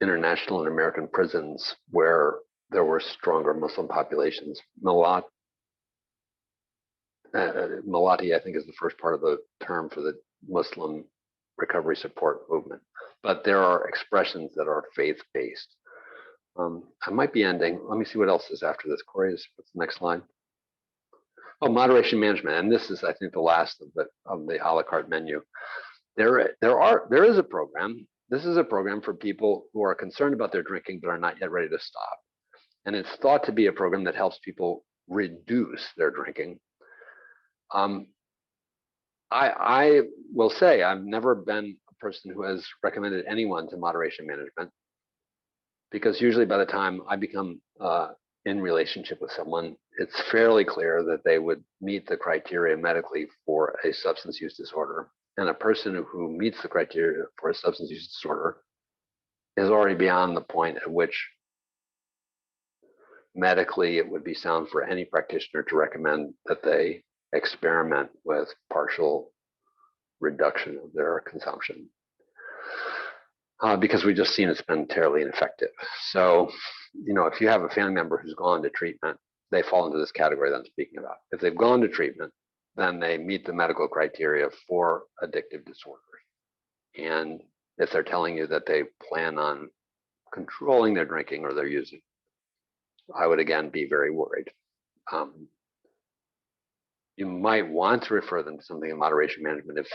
Speaker 1: international and American prisons where there were stronger Muslim populations. Malati, I think, is the first part of the term for the Muslim recovery support movement. But there are expressions that are faith-based. I might be ending. Let me see what else is after this. Corey, what's the next slide? Oh, moderation management. And this is, I think, the last of the a la carte menu. There is a program. This is a program for people who are concerned about their drinking but are not yet ready to stop. And it's thought to be a program that helps people reduce their drinking. I will say I've never been a person who has recommended anyone to moderation management, because usually by the time I become in relationship with someone, it's fairly clear that they would meet the criteria medically for a substance use disorder. And a person who meets the criteria for a substance use disorder is already beyond the point at which medically it would be sound for any practitioner to recommend that they experiment with partial reduction of their consumption, because we've just seen it's been terribly ineffective. So, if you have a family member who's gone to treatment, they fall into this category that I'm speaking about. If they've gone to treatment, then they meet the medical criteria for addictive disorders. And if they're telling you that they plan on controlling their drinking or their using, I would again be very worried. You might want to refer them to something in moderation management if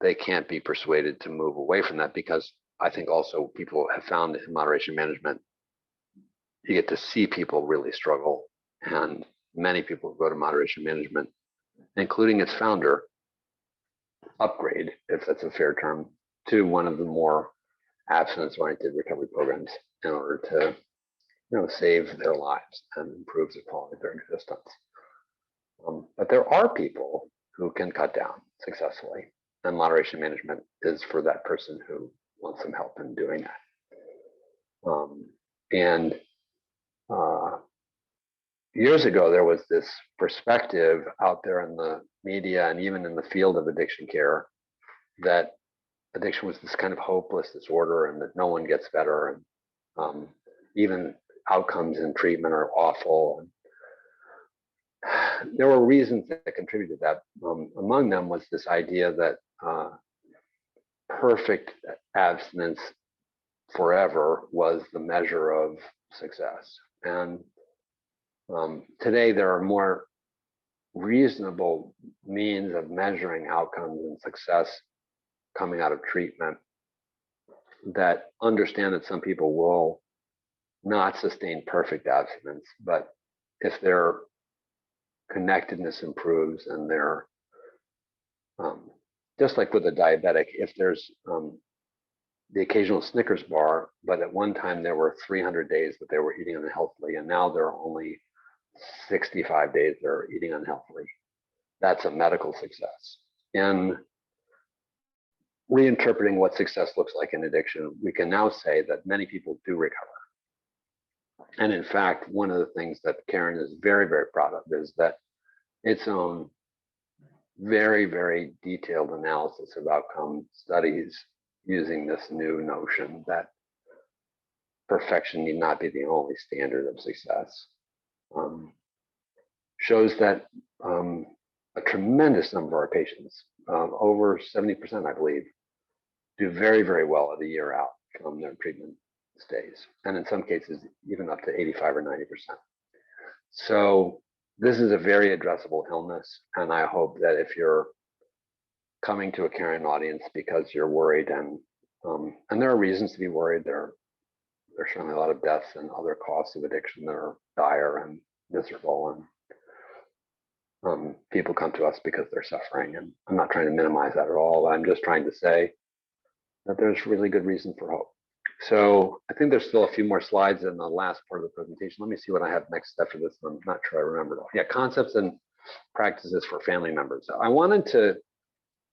Speaker 1: they can't be persuaded to move away from that, because I think also people have found in moderation management, you get to see people really struggle. And many people who go to moderation management, including its founder, upgrade, if that's a fair term, to one of the more abstinence-oriented recovery programs in order to, save their lives and improve the quality of their existence. But there are people who can cut down successfully, and moderation management is for that person who wants some help in doing that. And years ago, there was this perspective out there in the media and even in the field of addiction care that addiction was this kind of hopeless disorder and that no one gets better, and even outcomes in treatment are awful. And there were reasons that contributed to that. Among them was this idea that perfect abstinence forever was the measure of success. And today there are more reasonable means of measuring outcomes and success coming out of treatment that understand that some people will not sustain perfect abstinence, but if their connectedness improves and their just like with a diabetic, if there's the occasional Snickers bar, but at one time there were 300 days that they were eating unhealthily, and now there are only 65 days they're eating unhealthily. That's a medical success. In reinterpreting what success looks like in addiction, we can now say that many people do recover. And in fact, one of the things that Caron is very, very proud of is that its own very, very detailed analysis of outcome studies using this new notion that perfection need not be the only standard of success, shows that a tremendous number of our patients, over 70%, I believe, do very, very well at a year out from their treatment stays, and in some cases, even up to 85 or 90%. So this is a very addressable illness, and I hope that if you're coming to a Caron audience because you're worried, and there are reasons to be worried, there's certainly a lot of deaths and other costs of addiction that are dire and miserable, and people come to us because they're suffering, and I'm not trying to minimize that at all. I'm just trying to say that there's really good reason for hope. So I think there's still a few more slides in the last part of the presentation. Let me see what I have next after this. I'm not sure I remember it all. Yeah, concepts and practices for family members. I wanted to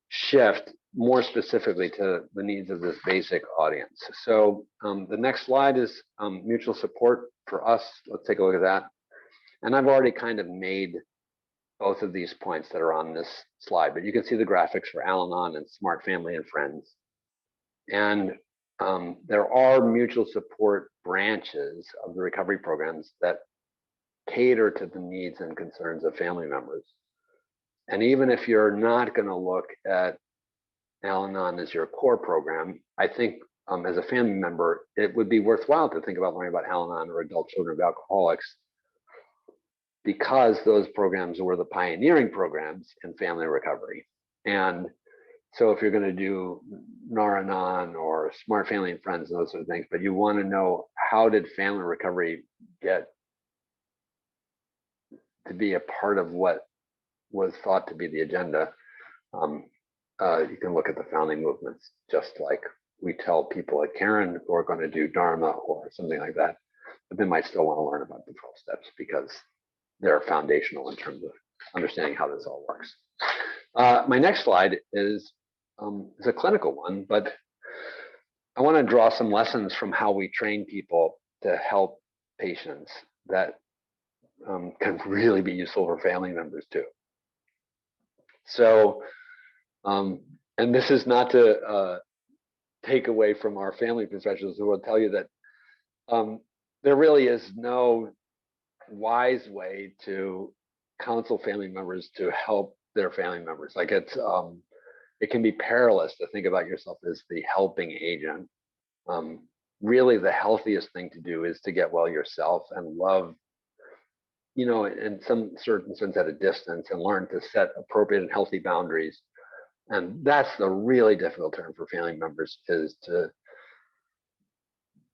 Speaker 1: shift more specifically to the needs of this basic audience. So the next slide is mutual support for us. Let's take a look at that. And I've already kind of made both of these points that are on this slide, but you can see the graphics for Al-Anon and Smart Family and Friends. And there are mutual support branches of the recovery programs that cater to the needs and concerns of family members. And even if you're not going to look at Al-Anon as your core program, I think as a family member, it would be worthwhile to think about learning about Al-Anon or adult children of alcoholics, because those programs were the pioneering programs in family recovery. And so if you're going to do Nar-Anon or Smart Family and Friends and those sort of things, but you want to know how did family recovery get to be a part of what was thought to be the agenda, you can look at the founding movements, just like we tell people at Caron who are going to do Dharma or something like that, but they might still want to learn about the 12 steps because they're foundational in terms of understanding how this all works. My next slide is a clinical one, but I want to draw some lessons from how we train people to help patients that can really be useful for family members too. So, and this is not to take away from our family professionals who will tell you that there really is no wise way to counsel family members to help their family members. Like it can be perilous to think about yourself as the helping agent. Really, the healthiest thing to do is to get well yourself and love, in some certain sense at a distance, and learn to set appropriate and healthy boundaries. And that's the really difficult term for family members, is to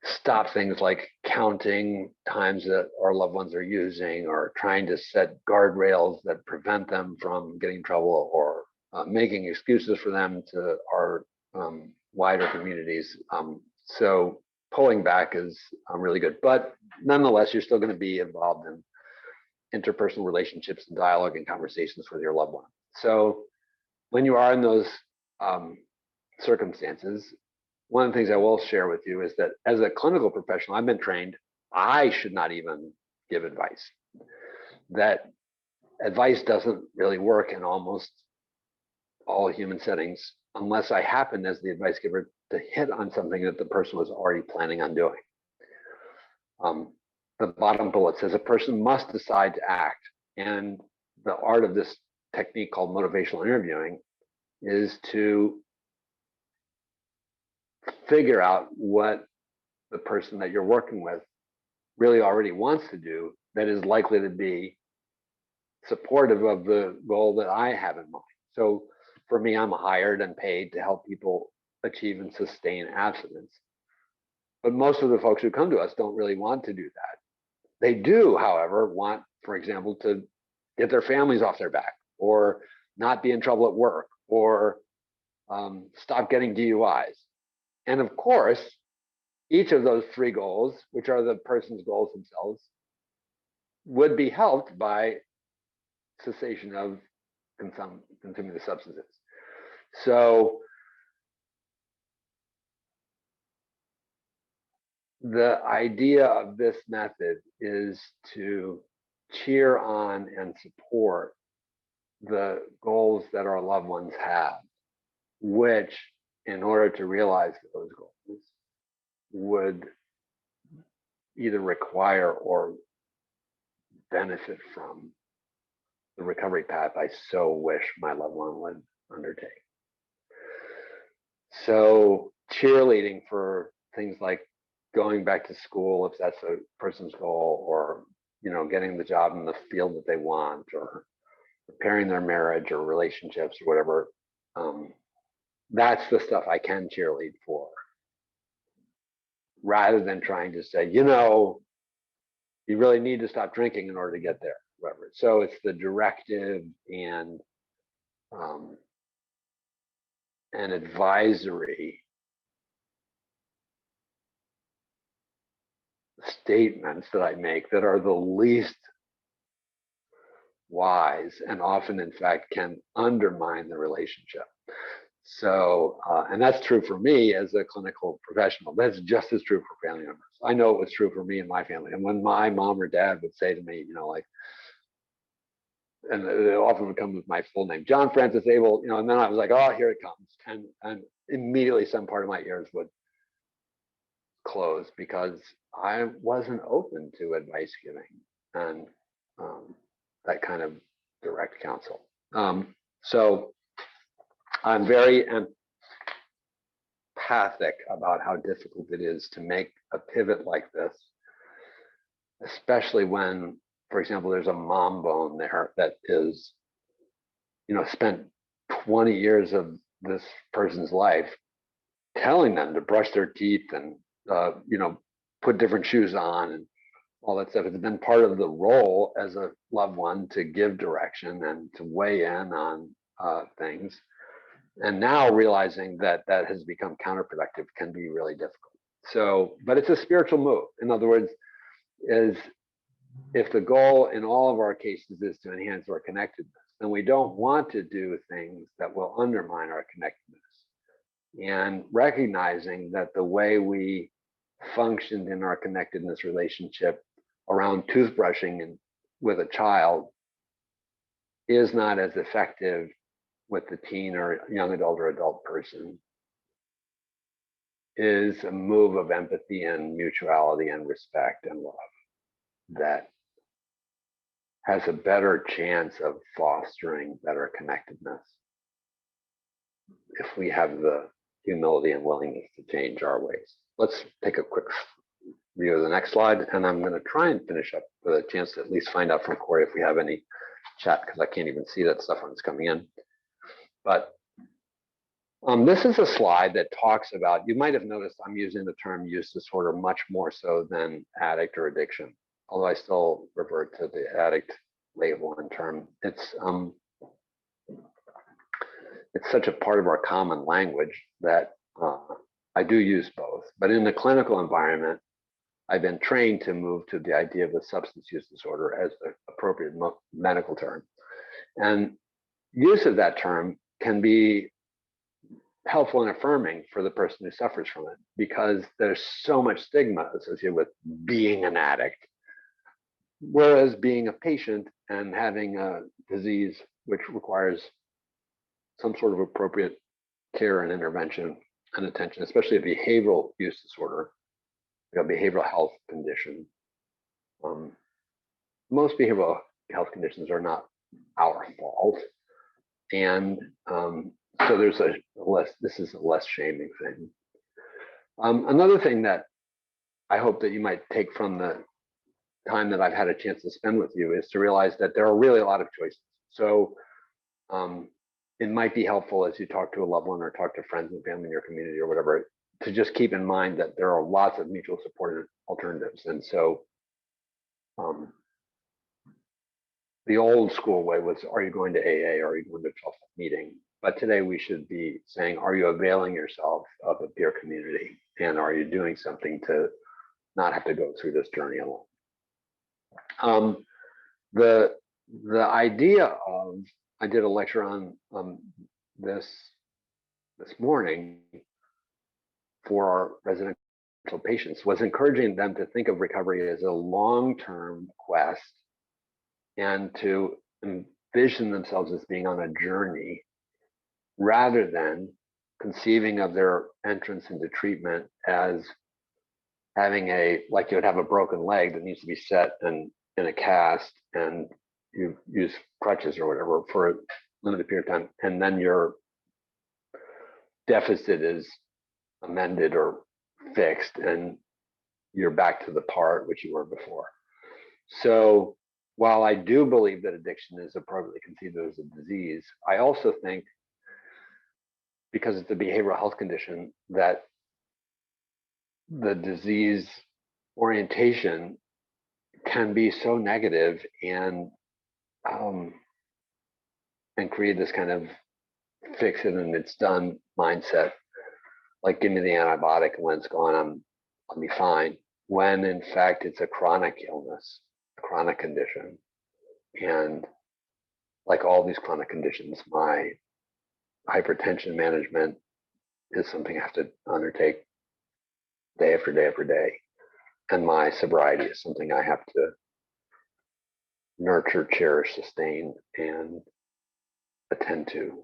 Speaker 1: stop things like counting times that our loved ones are using, or trying to set guardrails that prevent them from getting in trouble, or making excuses for them to our wider communities. So pulling back is really good, but nonetheless, you're still going to be involved in interpersonal relationships and dialogue and conversations with your loved one. So when you are in those circumstances, one of the things I will share with you is that as a clinical professional, I've been trained, I should not even give advice. That advice doesn't really work in almost all human settings unless I happen as the advice giver to hit on something that the person was already planning on doing. The bottom bullet says a person must decide to act, and the art of this technique called motivational interviewing is to figure out what the person that you're working with really already wants to do that is likely to be supportive of the goal that I have in mind. So for me, I'm hired and paid to help people achieve and sustain abstinence. But most of the folks who come to us don't really want to do that. They do, however, want, for example, to get their families off their back, or not be in trouble at work, or stop getting DUIs. And of course, each of those three goals, which are the person's goals themselves, would be helped by cessation of consuming the substances. So the idea of this method is to cheer on and support the goals that our loved ones have, which, in order to realize those goals, would either require or benefit from the recovery path I so wish my loved one would undertake. So cheerleading for things like going back to school, if that's a person's goal, or getting the job in the field that they want, or repairing their marriage or relationships or whatever, that's the stuff I can cheerlead for, rather than trying to say, you really need to stop drinking in order to get there, whatever. So it's the directive and advisory statements that I make that are the least wise, and often, in fact, can undermine the relationship. So, and that's true for me as a clinical professional. That's just as true for family members. I know it was true for me and my family. And when my mom or dad would say to me, and it often would come with my full name, John Francis Abel, and then I was like, oh, here it comes. And immediately some part of my ears would close, because I wasn't open to advice giving and that kind of direct counsel. So I'm very empathic about how difficult it is to make a pivot like this, especially when, for example, there's a mom bone there that is, spent 20 years of this person's life telling them to brush their teeth and, put different shoes on and all that stuff. It's been part of the role as a loved one to give direction and to weigh in on things. And now realizing that that has become counterproductive can be really difficult. So, but it's a spiritual move. In other words, is if the goal in all of our cases is to enhance our connectedness, then we don't want to do things that will undermine our connectedness. And recognizing that the way we functioned in our connectedness relationship around toothbrushing and with a child is not as effective with the teen or young adult or adult person, is a move of empathy and mutuality and respect and love that has a better chance of fostering better connectedness if we have the humility and willingness to change our ways. Let's take a quick view of the next slide, and I'm going to try and finish up with a chance to at least find out from Corey if we have any chat, because I can't even see that stuff when it's coming in. But this is a slide that talks about, you might have noticed I'm using the term use disorder much more so than addict or addiction, although I still revert to the addict label and term. It's such a part of our common language that I do use both, but in the clinical environment, I've been trained to move to the idea of a substance use disorder as the appropriate medical term. And use of that term can be helpful and affirming for the person who suffers from it, because there's so much stigma associated with being an addict. Whereas being a patient and having a disease which requires some sort of appropriate care and intervention and attention, especially a behavioral use disorder, like a behavioral health condition. Most behavioral health conditions are not our fault. And so there's this is a less shaming thing. Another thing that I hope that you might take from the time that I've had a chance to spend with you is to realize that there are really a lot of choices. So it might be helpful as you talk to a loved one or talk to friends and family in your community or whatever, to just keep in mind that there are lots of mutual support alternatives. And so the old school way was, are you going to AA or are you going to a 12-step meeting? But today we should be saying, are you availing yourself of a peer community? And are you doing something to not have to go through this journey alone? The idea of, I did a lecture on this morning for our residential patients, was encouraging them to think of recovery as a long-term quest and to envision themselves as being on a journey, rather than conceiving of their entrance into treatment as having like you would have a broken leg that needs to be set in a cast, and you use crutches or whatever for a limited period of time, and then your deficit is amended or fixed and you're back to the part which you were before. So while I do believe that addiction is appropriately conceived as a disease, I also think, because it's a behavioral health condition, that the disease orientation can be so negative and create this kind of fix it and it's done mindset, like give me the antibiotic and when it's gone, I'll be fine. When in fact it's a chronic illness, a chronic condition. And like all these chronic conditions, my hypertension management is something I have to undertake day after day after day. And my sobriety is something I have to nurture, cherish, sustain, and attend to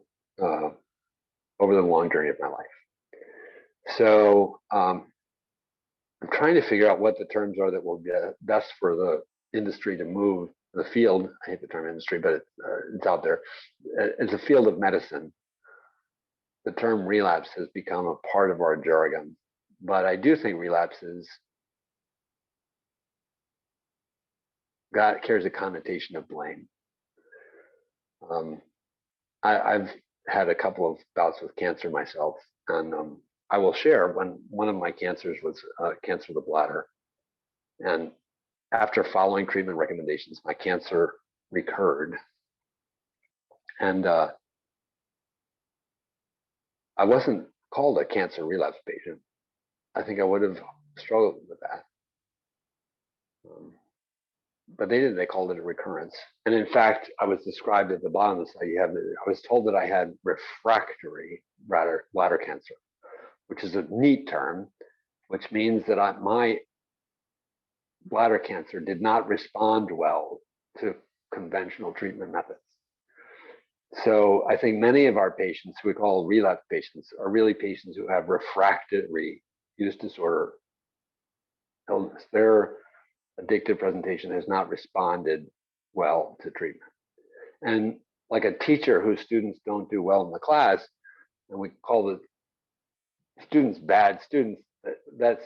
Speaker 1: over the long journey of my life. So I'm trying to figure out what the terms are that will be best for the industry to move, the field, I hate the term industry, but it's out there. It's a field of medicine. The term relapse has become a part of our jargon, but I do think relapse carries a connotation of blame. I've had a couple of bouts with cancer myself, and I will share, when one of my cancers was cancer of the bladder, and after following treatment recommendations, my cancer recurred, and I wasn't called a cancer relapse patient. I think I would have struggled with that. But they didn't. They called it a recurrence. And in fact, I was described at the bottom of the slide. I was told that I had refractory bladder cancer, which is a neat term, which means that my bladder cancer did not respond well to conventional treatment methods. So I think many of our patients, who we call relapse patients, are really patients who have refractory use disorder illness. Their addictive presentation has not responded well to treatment. And like a teacher whose students don't do well in the class, and we call the students bad students, that's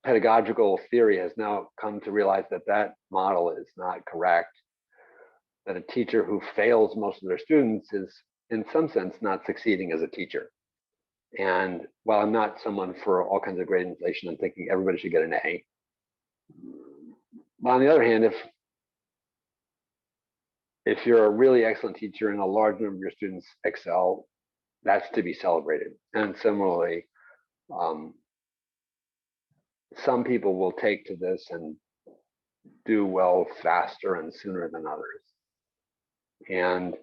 Speaker 1: pedagogical theory has now come to realize that that model is not correct. That a teacher who fails most of their students is, in some sense, not succeeding as a teacher. And while I'm not someone for all kinds of grade inflation and thinking everybody should get an A, but on the other hand, if you're a really excellent teacher and a large number of your students excel, that's to be celebrated. And similarly, some people will take to this and do well faster and sooner than others. And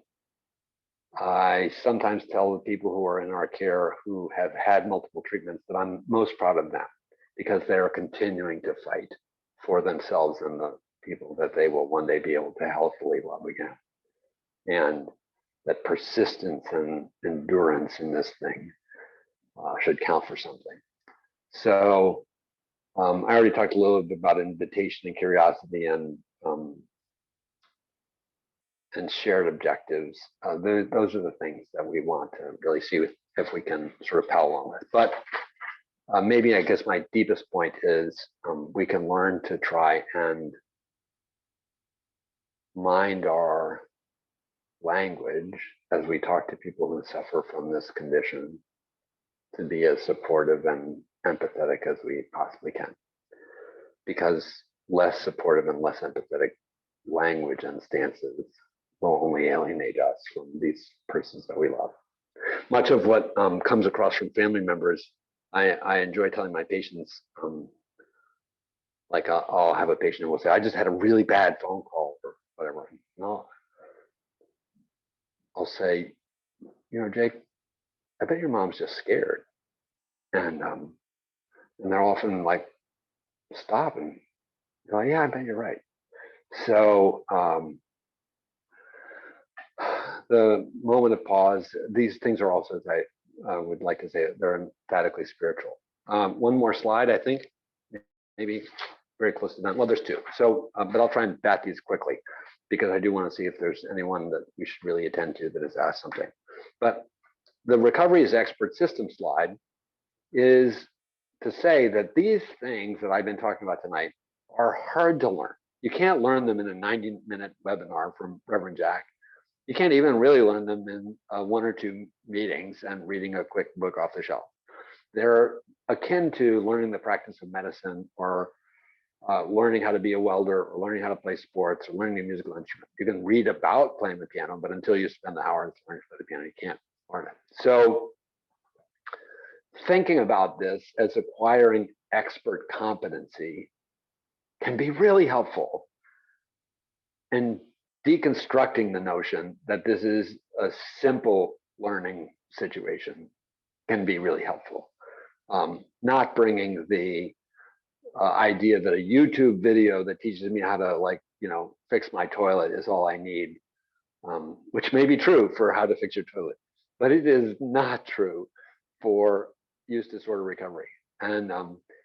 Speaker 1: I sometimes tell the people who are in our care who have had multiple treatments that I'm most proud of them, because they are continuing to fight for themselves and the people that they will one day be able to healthily love again. And that persistence and endurance in this thing should count for something. So I already talked a little bit about invitation and curiosity and shared objectives. Those are the things that we want to really see if we can sort of pal along with. But maybe I guess my deepest point is we can learn to try and mind our language as we talk to people who suffer from this condition, to be as supportive and empathetic as we possibly can. Because less supportive and less empathetic language and stances will only alienate us from these persons that we love. Much of what comes across from family members, I enjoy telling my patients, like I'll have a patient who will say, I just had a really bad phone call or whatever. No, I'll say, Jake, I bet your mom's just scared. And they're often like, stop and go, yeah, I bet you're right. So the moment of pause, these things are also, as I would like to say, they're emphatically spiritual. One more slide, I think, maybe very close to done. Well, there's two. So, but I'll try and bat these quickly, because I do want to see if there's anyone that we should really attend to that has asked something. But the recovery as expert system slide is to say that these things that I've been talking about tonight are hard to learn. You can't learn them in a 90-minute webinar from Reverend Jack. You can't even really learn them in 1 or 2 meetings and reading a quick book off the shelf. They're akin to learning the practice of medicine, or learning how to be a welder, or learning how to play sports, or learning a musical instrument. You can read about playing the piano, but until you spend the hours learning to play the piano, you can't learn it. So thinking about this as acquiring expert competency can be really helpful. And deconstructing the notion that this is a simple learning situation can be really helpful. Not bringing the idea that a YouTube video that teaches me how to fix my toilet is all I need, which may be true for how to fix your toilet, but it is not true for use disorder recovery. And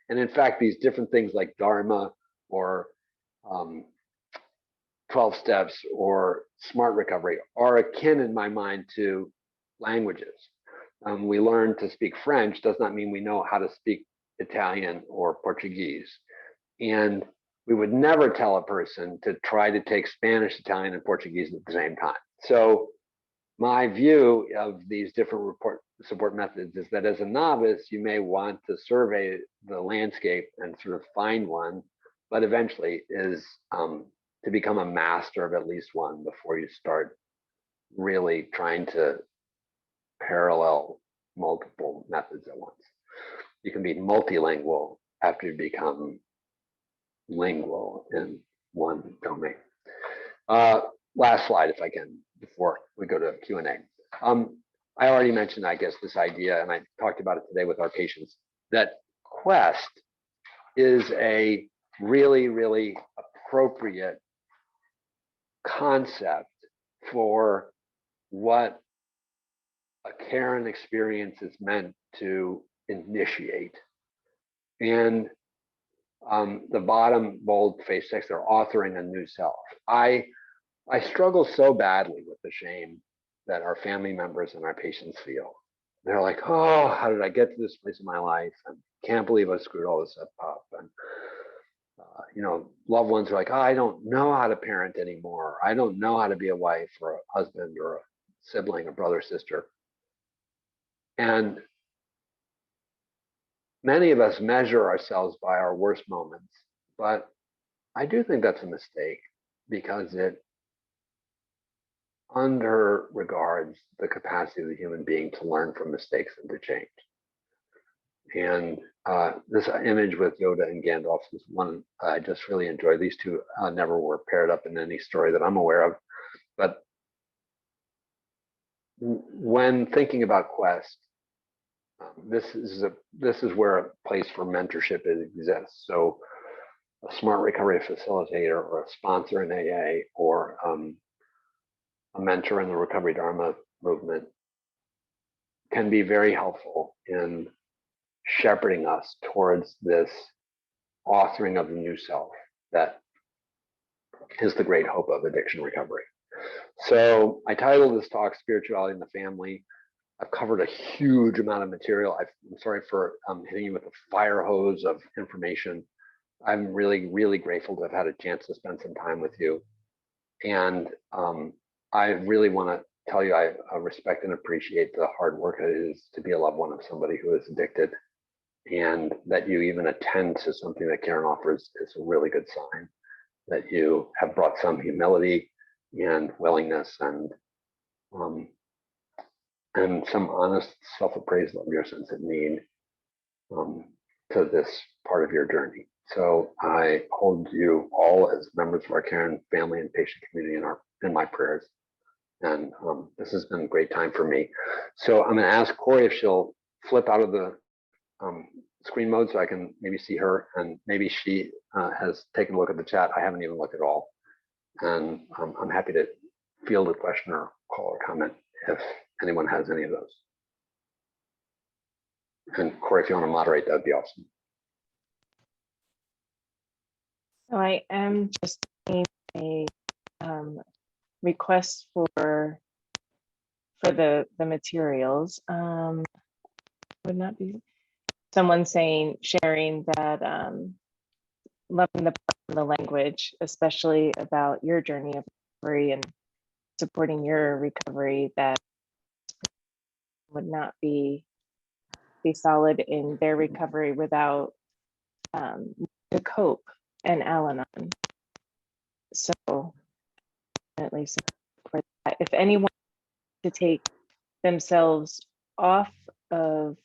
Speaker 1: in fact, these different things like Dharma or 12 steps or smart recovery are akin in my mind to languages. We learn to speak French does not mean we know how to speak Italian or Portuguese. And we would never tell a person to try to take Spanish, Italian, and Portuguese at the same time. So my view of these different support methods is that as a novice, you may want to survey the landscape and sort of find one, but eventually is to become a master of at least one before you start really trying to parallel multiple methods at once. You can be multilingual after you become lingual in one domain. Last slide, if I can, before we go to Q&A. I already mentioned, I guess, this idea, and I talked about it today with our patients, that Quest is a really, really appropriate concept for what a Caron experience is meant to initiate. And the bottom bold-faced text, they're authoring a new self. I struggle so badly with the shame that our family members and our patients feel. They're like, oh, how did I get to this place in my life? And can't believe I screwed all this up. And loved ones are like, oh, I don't know how to parent anymore. I don't know how to be a wife or a husband or a sibling, a brother, sister. And many of us measure ourselves by our worst moments, but I do think that's a mistake, because it under-regards the capacity of the human being to learn from mistakes and to change. And this image with Yoda and Gandalf is one I just really enjoy. These two never were paired up in any story that I'm aware of. But when thinking about Quest, this is where a place for mentorship exists. So a smart recovery facilitator or a sponsor in AA or a mentor in the Recovery Dharma movement can be very helpful in shepherding us towards this authoring of the new self that is the great hope of addiction recovery. So I titled this talk Spirituality in the Family. I've covered a huge amount of material. I'm sorry for hitting you with a fire hose of information. I'm really, really grateful to have had a chance to spend some time with you. And I really want to tell you I respect and appreciate the hard work it is to be a loved one of somebody who is addicted. And that you even attend to something that Caron offers is a really good sign that you have brought some humility and willingness and some honest self-appraisal of your sense of need to this part of your journey. So I hold you all as members of our Caron family and patient community in my prayers. And this has been a great time for me. So I'm going to ask Corey if she'll flip out of the screen mode so I can maybe see her, and maybe she has taken a look at the chat. I haven't even looked at all. And I'm happy to field a question or call or comment if anyone has any of those. And Corey, if you want to moderate, that would be awesome.
Speaker 2: So I am just making a request for the materials. Would not be someone sharing that loving the language, especially about your journey of recovery and supporting your recovery, that would not be solid in their recovery without the cope and Al-Anon. So at least for that, if anyone to take themselves off of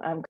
Speaker 2: I'm